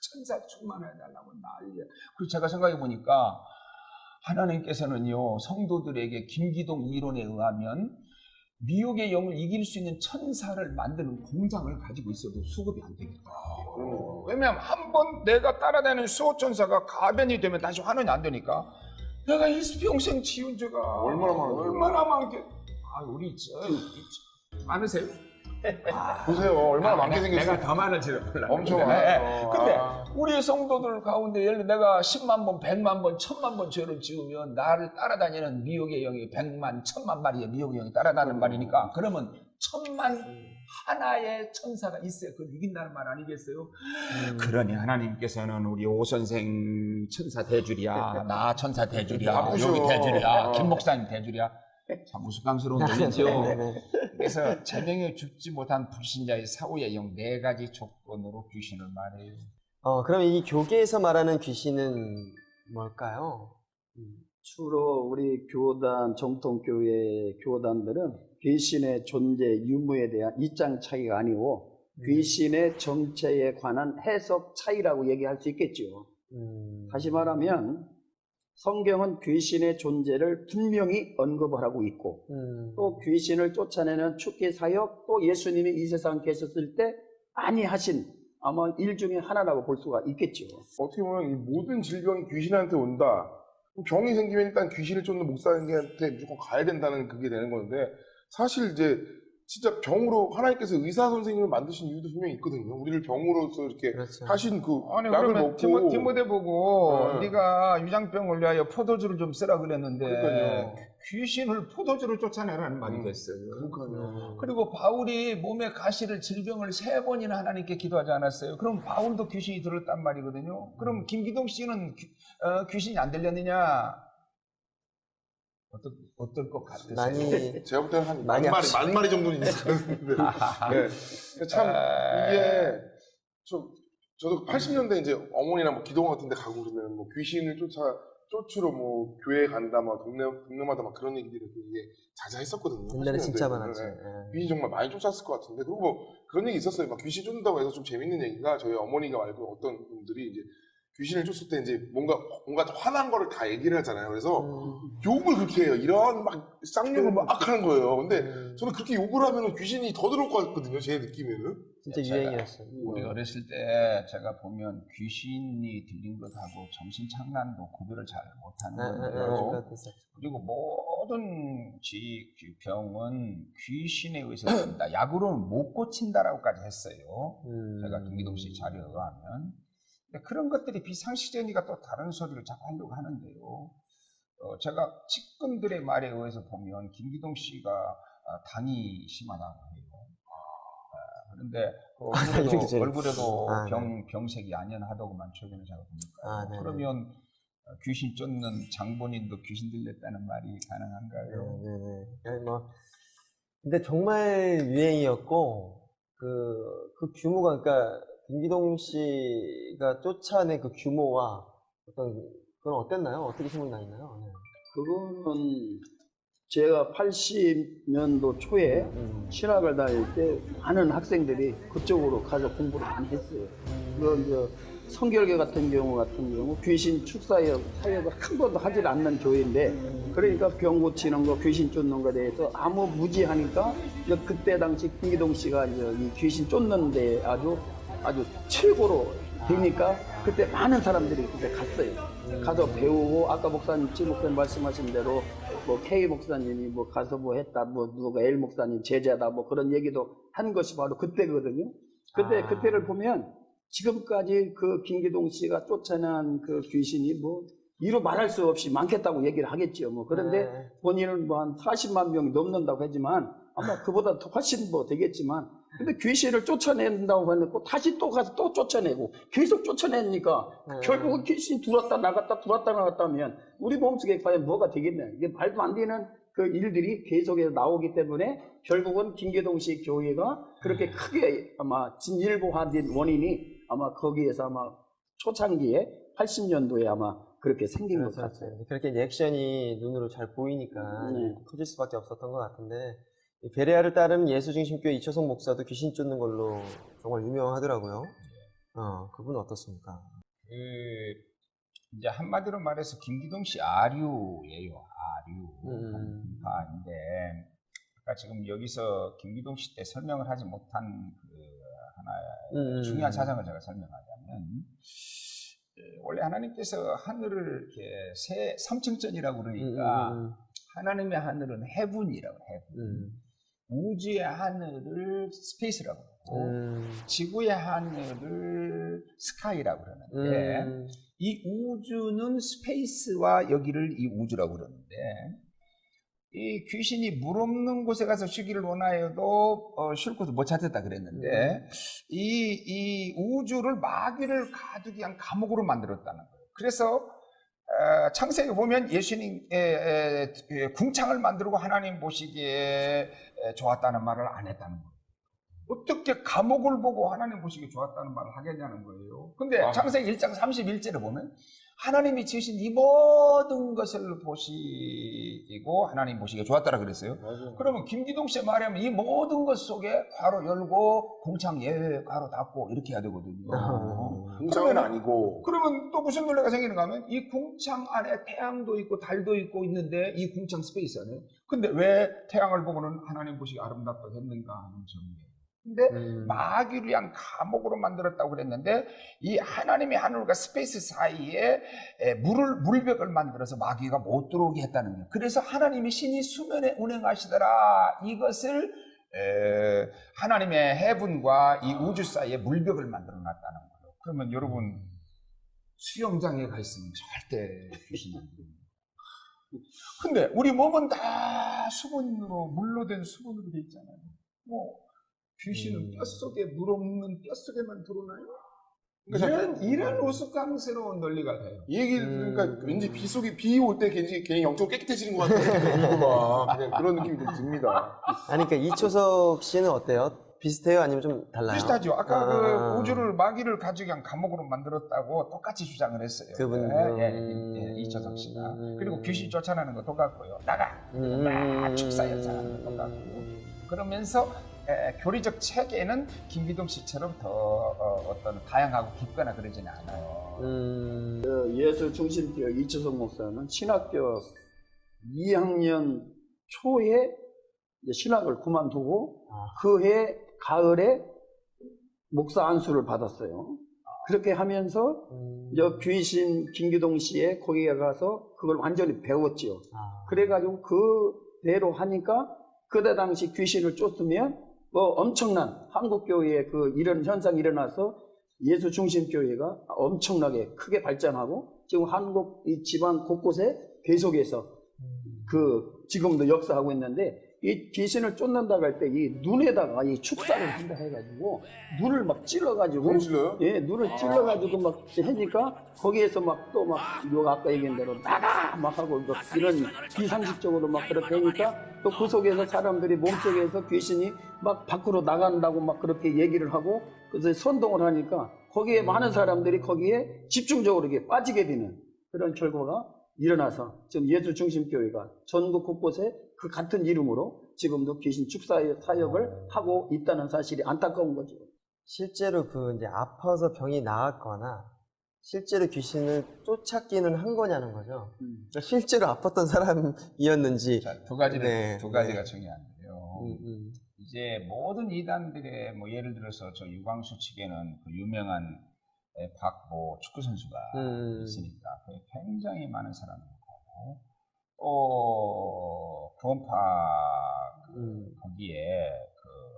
천사 충만해달라고 난리야. 그리고 제가 생각해 보니까 하나님께서는요, 성도들에게 김기동 이론에 의하면 미혹의 영을 이길 수 있는 천사를 만드는 공장을 가지고 있어도 수급이 안 되겠다. 왜냐하면 한 번 내가 따라다니는 수호천사가 가변이 되면 다시 환원이 안 되니까 내가 일평생 지은 죄가 얼마나 많게. 우리 많으세요? 보세요. 얼마나 많게 생겼어요. 내가 더 많은지도 몰라. 엄청 많아요. 근데 우리 성도들 가운데 예를 들어 내가 10만 번, 100만 번, 1000만 번 죄를 지으면 나를 따라다니는 미혹의 영이 100만, 1000만 마리의 미혹의 영이 따라다니는 말이니까 그러면 1000만 하나의 천사가 있어야 그걸 이긴다는 말 아니겠어요? 그러니 하나님께서는 우리 오 선생 천사 대줄이야, 나 천사 대줄이야, 여기 대줄이야, 김 목사님 대줄이야. 참 우스꽝스러운 일이죠. 그래서 제명에 죽지 못한 불신자의 사후의 영 4가지 조건으로 귀신을 말해요. 그럼 이 교계에서 말하는 귀신은 뭘까요? 주로 우리 교단, 정통교회 교단들은 귀신의 존재, 유무에 대한 입장 차이가 아니고 귀신의 정체에 관한 해석 차이라고 얘기할 수 있겠죠. 다시 말하면 성경은 귀신의 존재를 분명히 언급을 하고 있고 또 귀신을 쫓아내는 축계 사역, 또 예수님이 이 세상에 계셨을 때 많이 하신 아마 일 중에 하나라고 볼 수가 있겠죠. 어떻게 보면 이 모든 질병이 귀신한테 온다. 병이 생기면 일단 귀신을 쫓는 목사님한테 무조건 가야 된다는 그게 되는 건데 사실 이제 진짜 병으로 하나님께서 의사 선생님을 만드신 이유도 분명히 있거든요. 우리를 병으로서 이렇게 하신 그 약을 먹고 디모데 보고 네가 위장병을 위하여 포도주를 좀 쓰라 그랬는데 그러니까요. 귀신을 포도주로 쫓아내라는 말이 됐어요. 그러니까요. 그리고 바울이 몸에 가시를 질병을 3번이나 하나님께 기도하지 않았어요. 그럼 바울도 귀신이 들었단 말이거든요. 그럼 김기동 씨는 귀신이 안 들렸느냐? 어떨 것 같으세요? 많이 제가 볼 때는 한 많이 만 마리 정도는 있었는데. 네. 참 이게 저도 80년대 이제 어머니나 뭐 기도원 같은 데 가고 그러면 뭐 귀신을 쫓으러 뭐 교회 간다, 막 동네마다 막 그런 얘기들이 되게 자자했었거든요. 옛날에 진짜 80년대. 많았죠. 네. 귀신 정말 많이 쫓았을 것 같은데, 그리고 뭐 그런 얘기 있었어요. 막 귀신 쫓는다고 해서 좀 재밌는 얘기가 저희 어머니가 말고 어떤 분들이 이제 귀신을 쫓을 때 이제 뭔가 화난 거를 다 얘기를 하잖아요. 그래서 욕을 그렇게 해요. 이런 막 쌍욕을 막 하는 거예요. 근데 저는 그렇게 욕을 하면 귀신이 더 들어올 것 같거든요. 제 느낌에는. 진짜 제가 유행이었어요. 우리 어렸을 때 제가 보면 귀신이 들린 것하고 정신 장난도 구별을 잘 못하는 건데요. 그리고 모든 병은 귀신에 의해서 된다. 약으로는 못 고친다라고까지 했어요. 제가 김기동 씨 자료에 의하면. 근데 그런 것들이 비상식적이니까 또 다른 소리를 자꾸 하려고 하는데요. 제가 측근들의 말에 의해서 보면 김기동 씨가 당이 심하다고 해요. 그런데 얼굴에도 병색이 안연하더구만 최근에 제가 보니까. 그러면 귀신 쫓는 장본인도 귀신 들렸다는 말이 가능한가요? 네네. 뭐 근데 정말 유행이었고 그 규모가 그러니까 김기동 씨가 쫓아낸 그 규모와 그건 어땠나요? 어떻게 생각이 나 있나요? 네. 그거는 제가 80년도 초에 신학을 다닐 때 많은 학생들이 그쪽으로 가서 공부를 많이 했어요. 그런 성결교 같은 경우 귀신 축사역 사역을 한 번도 하질 않는 교회인데 그러니까 병 고치는 거 귀신 쫓는 거에 대해서 아무 무지하니까 그때 당시 김기동 씨가 이 귀신 쫓는 데 아주 최고로 되니까 그때 많은 사람들이 그때 갔어요. 가서 배우고 아까 목사님 말씀하신 대로 뭐 K 목사님이 뭐 가서 뭐 했다, 뭐 누가 L 목사님 제자다, 뭐 그런 얘기도 한 것이 바로 그때거든요. 그때를 보면 지금까지 그 김기동 씨가 쫓아낸 그 귀신이 뭐 이루 말할 수 없이 많겠다고 얘기를 하겠죠. 뭐 그런데 본인은 뭐 한 40만 명이 넘는다고 하지만 아마 그보다 더 훨씬 뭐 되겠지만 근데 귀신을 쫓아낸다고 해놓고 다시 또 가서 또 쫓아내고 계속 쫓아내니까 결국은 귀신이 들어왔다 나갔다 하면 우리 몸속에 과연 뭐가 되겠냐. 이게 말도 안 되는 그 일들이 계속해서 나오기 때문에 결국은 김기동 씨 교회가 그렇게 크게 아마 진일보화된 원인이 아마 거기에서 아마 초창기에 80년도에 아마 그렇게 생긴 것 같아요. 그렇게 리액션이 눈으로 잘 보이니까 커질 수밖에 없었던 것 같은데 베레아를 따르는 예수중심교회 이초성 목사도 귀신 쫓는 걸로 정말 유명하더라고요. 그분은 어떻습니까? 이제 한마디로 말해서 김기동 씨 아류예요. 아류파인데 아까 지금 여기서 김기동 씨 때 설명을 하지 못한 하나의 중요한 사정을 제가 설명하자면 원래 하나님께서 하늘을 이렇게 3층전이라고 그러니까 하나님의 하늘은 헤븐이라고 헤븐. 우주의 하늘을 스페이스라고 그러고 지구의 하늘을 스카이라고 그러는데 이 우주는 스페이스와 여기를 이 우주라고 그러는데 이 귀신이 물 없는 곳에 가서 쉬기를 원하여도 쉴 곳을 못 찾았다 그랬는데 이 우주를 마귀를 가두기 위한 감옥으로 만들었다는 거예요. 그래서 창세기 보면 예수님 궁창을 만들고 하나님 보시기에 좋았다는 말을 안 했다는 거예요. 어떻게 감옥을 보고 하나님 보시기에 좋았다는 말을 하겠냐는 거예요. 근데 창세기 1장 31절에 보면 하나님이 지으신 이 모든 것을 보시고 하나님 보시기에 좋았다라 그랬어요. 그러면 김기동 씨의 말에 하면 이 모든 것 속에 괄호 열고 궁창 예외 괄호 닫고 이렇게 해야 되거든요. 궁창은 아니고 그러면 또 무슨 논리가 생기는가 하면 이 궁창 안에 태양도 있고 달도 있고 있는데 이 궁창 스페이스 안에 근데 왜 태양을 보고는 하나님 보시기 아름답다고 했는가 하는 점이에요. 근데 마귀를 위한 감옥으로 만들었다고 그랬는데 이 하나님의 하늘과 스페이스 사이에 물벽을 만들어서 마귀가 못 들어오게 했다는 거예요. 그래서 하나님이 신이 수면에 운행하시더라 이것을 하나님의 헤븐과 이 우주 사이에 물벽을 만들어 놨다는 거예요. 그러면 여러분 수영장에 가 있으면 절대 귀신이 안 들어옵니다. 근데 우리 몸은 다 수분으로 물로 된 수분으로 돼 있잖아요. 뭐 귀신은 뼛속에 물 없는 뼛속에만 들어오나요? 이런 우스꽝스러운 논리가 돼요. 이 얘기를 들으니까 왠지 비 올 때 괜히 영적으로 깨끗해지는 것 같아요. 그냥 그런 느낌이 좀 듭니다. 아니 그러니까 이초석 씨는 어때요? 비슷해요? 아니면 좀 달라요? 비슷하죠. 아까 그 우주를 마귀를 가지고 그냥 감옥으로 만들었다고 똑같이 주장을 했어요. 그분 이초석 씨가. 그리고 귀신 쫓아내는 거 똑같고요. 나가! 축사였잖아요. 똑같고. 그러면서 교리적 체계는 김기동 씨처럼 더 어떤 다양하고 깊거나 그러지는 않아요. 예수 중심교회 이초성 목사는 신학교 2학년 초에 이제 신학을 그만두고 그 해 가을에 목사 안수를 받았어요. 그렇게 하면서 귀신 김기동 씨의 거기에 가서 그걸 완전히 배웠지요. 그래가지고 그대로 하니까 그때 당시 귀신을 쫓으면 엄청난 한국교회에 이런 현상이 일어나서 예수 중심교회가 엄청나게 크게 발전하고 지금 한국 이 지방 곳곳에 계속해서 지금도 역사하고 있는데, 이 귀신을 쫓는다고 할 때 이 눈에다가 이 축사를 한다 해가지고 눈을 막 찔러가지고 눈을 찔러가지고 막 하니까 거기에서 요 아까 얘기한 대로 나가 막 하고 이런 비상식적으로 막 그렇게 하니까 또 그 속에서 사람들이 몸속에서 귀신이 막 밖으로 나간다고 막 그렇게 얘기를 하고 그래서 선동을 하니까 거기에 많은 사람들이 거기에 집중적으로 이렇게 빠지게 되는 그런 결과가 일어나서 지금 예수 중심교회가 전국 곳곳에 그 같은 이름으로 지금도 귀신 축사 사역을 하고 있다는 사실이 안타까운 거죠. 실제로 이제 아파서 병이 나았거나 실제로 귀신을 쫓았기는 한 거냐는 거죠. 그러니까 실제로 아팠던 사람이었는지. 자, 두 가지가 중요한데요. 이제 모든 이단들의 예를 들어서 저 유광수 측에는 그 유명한 박보 축구 선수가 있으니까 굉장히 많은 사람들이 있고 구원파 거기에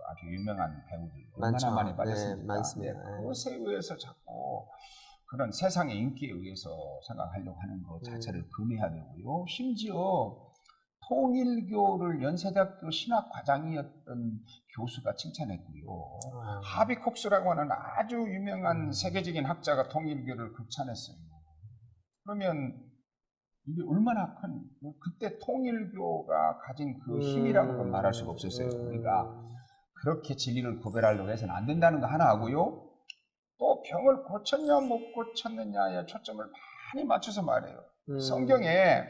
아주 유명한 배우들 얼마나 많이 빠졌습니까? 많습니다. 그것에 의해서 자꾸 그런 세상의 인기에 의해서 생각하려고 하는 것 자체를 금해야 되고요. 심지어 통일교를 연세대학교 신학과장이었던 교수가 칭찬했고요. 하비콕스라고 하는 아주 유명한 세계적인 학자가 통일교를 극찬했어요. 그러면 이게 얼마나 큰, 그때 통일교가 가진 그 힘이라고 말할 수가 없었어요. 우리가 그렇게 진리를 구별하려고 해서는 안 된다는 거 하나 하고요. 또 병을 고쳤냐 못 고쳤느냐에 초점을 많이 맞춰서 말해요. 성경에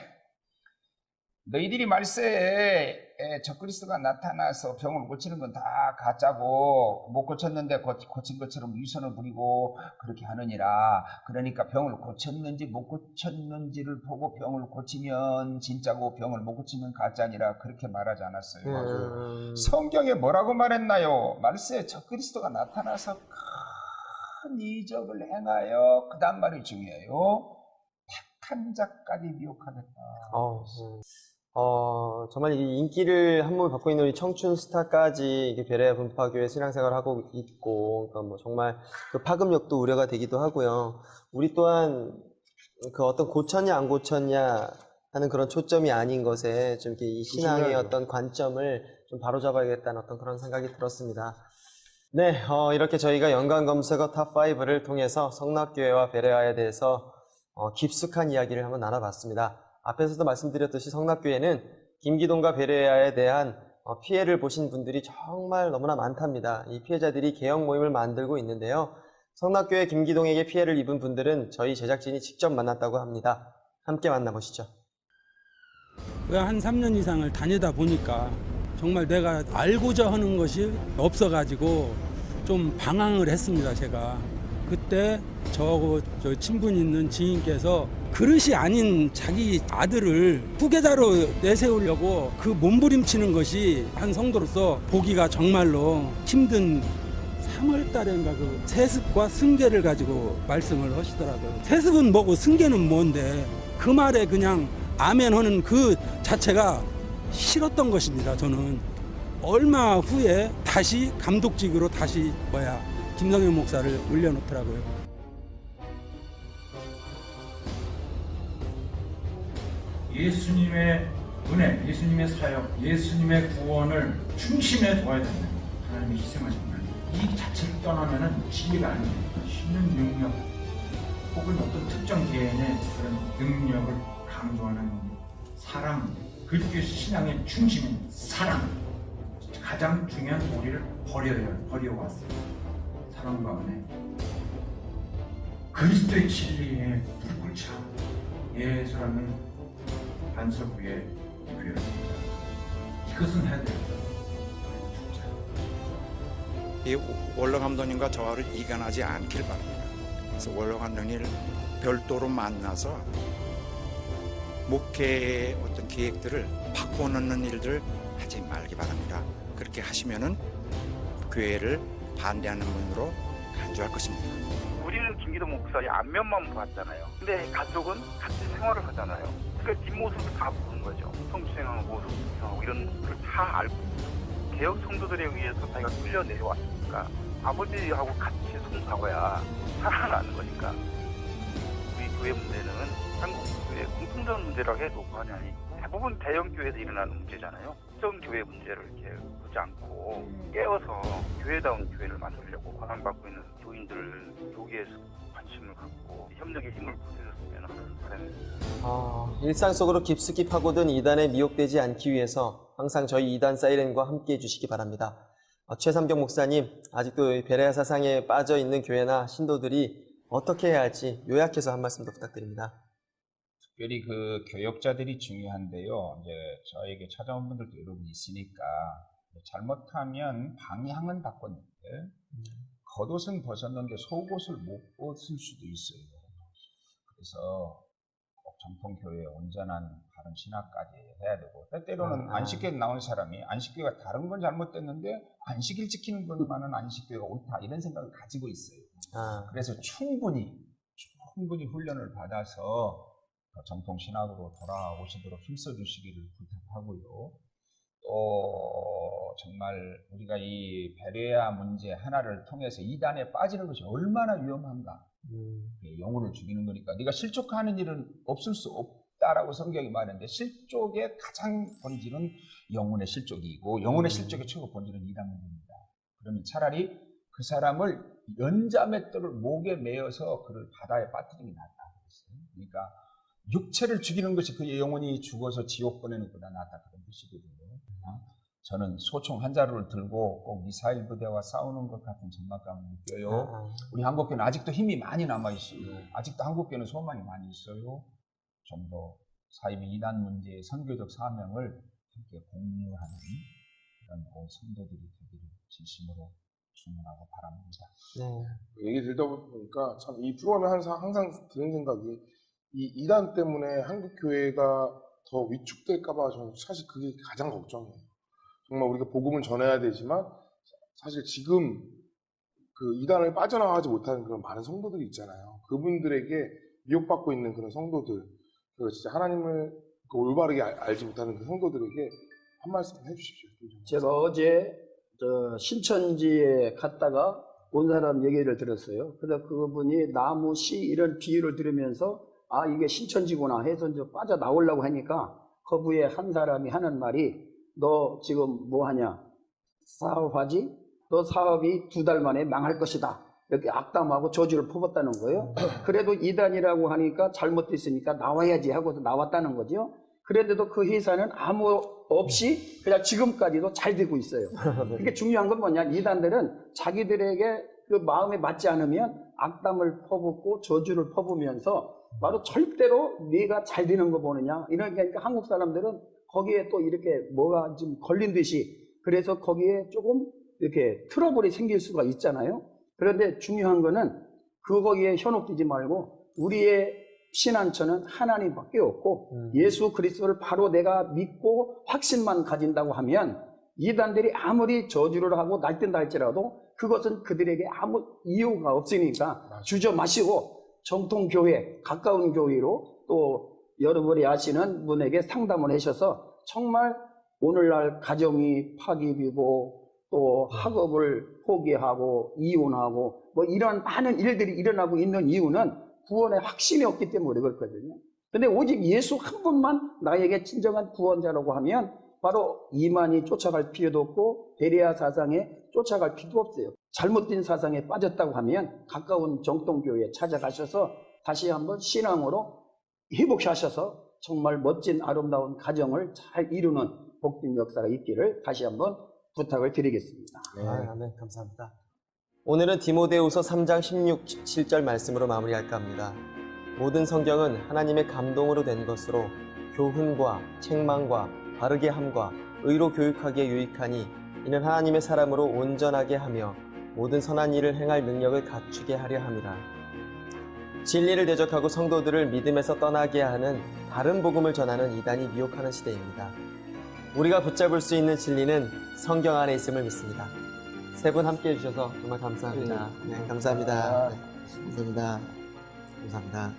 너희들이 말세에 적그리스도가 나타나서 병을 고치는 건 다 가짜고 못 고쳤는데 고친 것처럼 위선을 부리고 그렇게 하느니라. 그러니까 병을 고쳤는지 못 고쳤는지를 보고 병을 고치면 진짜고 병을 못 고치면 가짜니라. 그렇게 말하지 않았어요. 맞아요. 성경에 뭐라고 말했나요? 말세에 적그리스도가 나타나서 큰 이적을 행하여 그 다음 말이 중요해요. 택한 자까지 미혹하겠다. 정말 이 인기를 한 몸에 받고 있는 우리 청춘 스타까지 이게 베레아 분파교회 신앙생활을 하고 있고, 그러니까 정말 그 파급력도 우려가 되기도 하고요. 우리 또한 그 어떤 고쳤냐 안 고쳤냐 하는 그런 초점이 아닌 것에 좀 이렇게 이 신앙의 어떤 관점을 좀 바로잡아야겠다는 어떤 그런 생각이 들었습니다. 네, 이렇게 저희가 연관 검색어 탑5를 통해서 성락교회와 베레아에 대해서 깊숙한 이야기를 한번 나눠봤습니다. 앞에서도 말씀드렸듯이 성락교회는 김기동과 베레아에 대한 피해를 보신 분들이 정말 너무나 많답니다. 이 피해자들이 개혁 모임을 만들고 있는데요. 성락교회 김기동에게 피해를 입은 분들은 저희 제작진이 직접 만났다고 합니다. 함께 만나보시죠. 한 3년 이상을 다니다 보니까 정말 내가 알고자 하는 것이 없어가지고 좀 방황을 했습니다, 제가. 그때 저 친분 있는 지인께서 그릇이 아닌 자기 아들을 후계자로 내세우려고 그 몸부림치는 것이 한 성도로서 보기가 정말로 힘든 3월 달인가 그 세습과 승계를 가지고 말씀을 하시더라고요. 세습은 뭐고 승계는 뭔데 그 말에 그냥 아멘 하는 그 자체가 싫었던 것입니다. 저는 얼마 후에 다시 감독직으로 다시 김성현 목사를 올려놓더라고요. 예수님의 은혜, 예수님의 사역, 예수님의 구원을 중심에 둬야 된다. 하나님이 희생하신 분. 이 자체를 떠나면은 진리가 아닙니다. 신은 능력 혹은 어떤 특정 개인의 그런 능력을 강조하는 사랑, 그리스도의 신앙의 중심인 사랑. 가장 중요한 도리를 버려왔어요. 사랑과 은혜. 그리스도의 진리에 무릎 꿇자. 예수라는 반석 위에 교회였습니다. 이것은 해야 됩니다. 이 원로 감독님과 저를 이간하지 않길 바랍니다. 그래서 원로 감독님을 별도로 만나서 목회의 어떤 계획들을 바꿔놓는 일들 하지 말기 바랍니다. 그렇게 하시면은 교회를 반대하는 분으로 간주할 것입니다. 우리는 김기동 목사의 앞면만 봤잖아요. 근데 가족은 같이 생활을 하잖아요. 그러니까 뒷모습을 다 보는 거죠. 성추행하고 모습 이상하고 이런 걸 다 알고 있어요. 개혁 성도들에 의해서 자기가 끌려 내려왔으니까 아버지하고 같이 손 잡아야 살아나는 거니까. 우리 교회 문제는 한국 교회 공통적 문제라고 해도 과언이 아니. 대부분 대형 교회에서 일어나는 문제잖아요. 특정 교회 문제를 이렇게 보지 않고 깨어서 교회다운 교회를 만들려고 권한받고 있는 교인들 여기에서 관심을 갖고 협력의 힘을 보태줬으면 하는 바람입니다. 일상 속으로 깊숙이 파고든 이단에 미혹되지 않기 위해서 항상 저희 이단 사이렌과 함께 해주시기 바랍니다. 최삼경 목사님, 아직도 베레아 사상에 빠져 있는 교회나 신도들이 어떻게 해야 할지 요약해서 한 말씀 더 부탁드립니다. 특별히 그 교역자들이 중요한데요. 이제 저에게 찾아온 분들도 여러분 있으니까 잘못하면 방향은 바꿨는데 겉옷은 벗었는데 속옷을 못 벗을 수도 있어요. 그래서 꼭 정통교회의 온전한 바른 신학까지 해야 되고 때때로는 안식교에 나온 사람이 안식교가 다른 건 잘못됐는데 안식일 지키는 것만은 안식교가 옳다 이런 생각을 가지고 있어요. 그래서 충분히 훈련을 받아서 정통신학으로 돌아오시도록 힘써주시기를 부탁하고요. 또 정말 우리가 이 베레아 문제 하나를 통해서 이단에 빠지는 것이 얼마나 위험한가. 영혼을 죽이는 거니까 네가 실족하는 일은 없을 수 없다라고 성경이 말하는데 실족의 가장 본질은 영혼의 실족이고 영혼의 실족의 최고 본질은 이단 문제입니다. 그러면 차라리 그 사람을 연자맷돌을 목에 매어서 그를 바다에 빠뜨리는 게 낫다. 그러니까 육체를 죽이는 것이 그의 영혼이 죽어서 지옥 보내는 것보다 낫다 그런 뜻이거든요. 저는 소총 한 자루를 들고 꼭 미사일 부대와 싸우는 것 같은 절망감을 느껴요. 우리 한국교회는 아직도 힘이 많이 남아있어요. 아직도 한국교회는 소망이 많이 있어요. 좀 더 사이비 이단 문제의 선교적 사명을 함께 공유하는 그런 성도들이 되기를 진심으로 축원하고 바랍니다. 얘기 들다 보니까 참 이 프로그램에 항상 드는 생각이 이 이단 때문에 한국 교회가 더 위축될까봐 저는 사실 그게 가장 걱정이에요. 정말 우리가 복음을 전해야 되지만 사실 지금 그 이단을 빠져나가지 못하는 그런 많은 성도들이 있잖아요. 그분들에게 미혹받고 있는 그런 성도들, 그 진짜 하나님을 올바르게 알지 못하는 그 성도들에게 한 말씀 해주십시오. 제가 어제 신천지에 갔다가 온 사람 얘기를 들었어요. 그래서 그분이 나무, 씨 이런 비유를 들으면서 아 이게 신천지구나 해서 이제 빠져나오려고 하니까 거부에 한 사람이 하는 말이 너 지금 뭐 하냐? 사업하지? 너 사업이 2달 만에 망할 것이다. 이렇게 악담하고 저주를 퍼붓다는 거예요. 그래도 이단이라고 하니까 잘못됐으니까 나와야지 하고서 나왔다는 거죠. 그런데도 그 회사는 아무 없이 그냥 지금까지도 잘 되고 있어요. 그게 중요한 건 뭐냐? 이단들은 자기들에게 그 마음에 맞지 않으면 악담을 퍼붓고 저주를 퍼부면서 바로 절대로 네가 잘 되는 거 보느냐. 이러니까 한국 사람들은 거기에 또 이렇게 뭐가 좀 걸린 듯이 그래서 거기에 조금 이렇게 트러블이 생길 수가 있잖아요. 그런데 중요한 거는 거기에 현혹되지 말고 우리의 신안처는 하나님밖에 없고 예수 그리스도를 바로 내가 믿고 확신만 가진다고 하면 이단들이 아무리 저주를 하고 날뛴다 할지라도 그것은 그들에게 아무 이유가 없으니까 주저 마시고 정통교회, 가까운 교회로 또 여러분이 아시는 분에게 상담을 하셔서 정말 오늘날 가정이 파괴되고 또 학업을 포기하고 이혼하고 뭐 이런 많은 일들이 일어나고 있는 이유는 구원에 확신이 없기 때문에 그렇거든요. 근데 오직 예수 한 분만 나에게 진정한 구원자라고 하면 바로 이만희 쫓아갈 필요도 없고 베레아 사상에 쫓아갈 필요도 없어요. 잘못된 사상에 빠졌다고 하면 가까운 정통교회에 찾아가셔서 다시 한번 신앙으로 회복하셔서 정말 멋진 아름다운 가정을 잘 이루는 복된 역사가 있기를 다시 한번 부탁을 드리겠습니다. 네, 감사합니다. 오늘은 디모데후서 3장 16, 17절 말씀으로 마무리할까 합니다. 모든 성경은 하나님의 감동으로 된 것으로 교훈과 책망과 바르게 함과 의로 교육하기에 유익하니 이는 하나님의 사람으로 온전하게 하며 모든 선한 일을 행할 능력을 갖추게 하려 함이라. 진리를 대적하고 성도들을 믿음에서 떠나게 하는 다른 복음을 전하는 이단이 미혹하는 시대입니다. 우리가 붙잡을 수 있는 진리는 성경 안에 있음을 믿습니다. 세 분 함께 해주셔서 정말 감사합니다. 네, 감사합니다. 감사합니다. 감사합니다.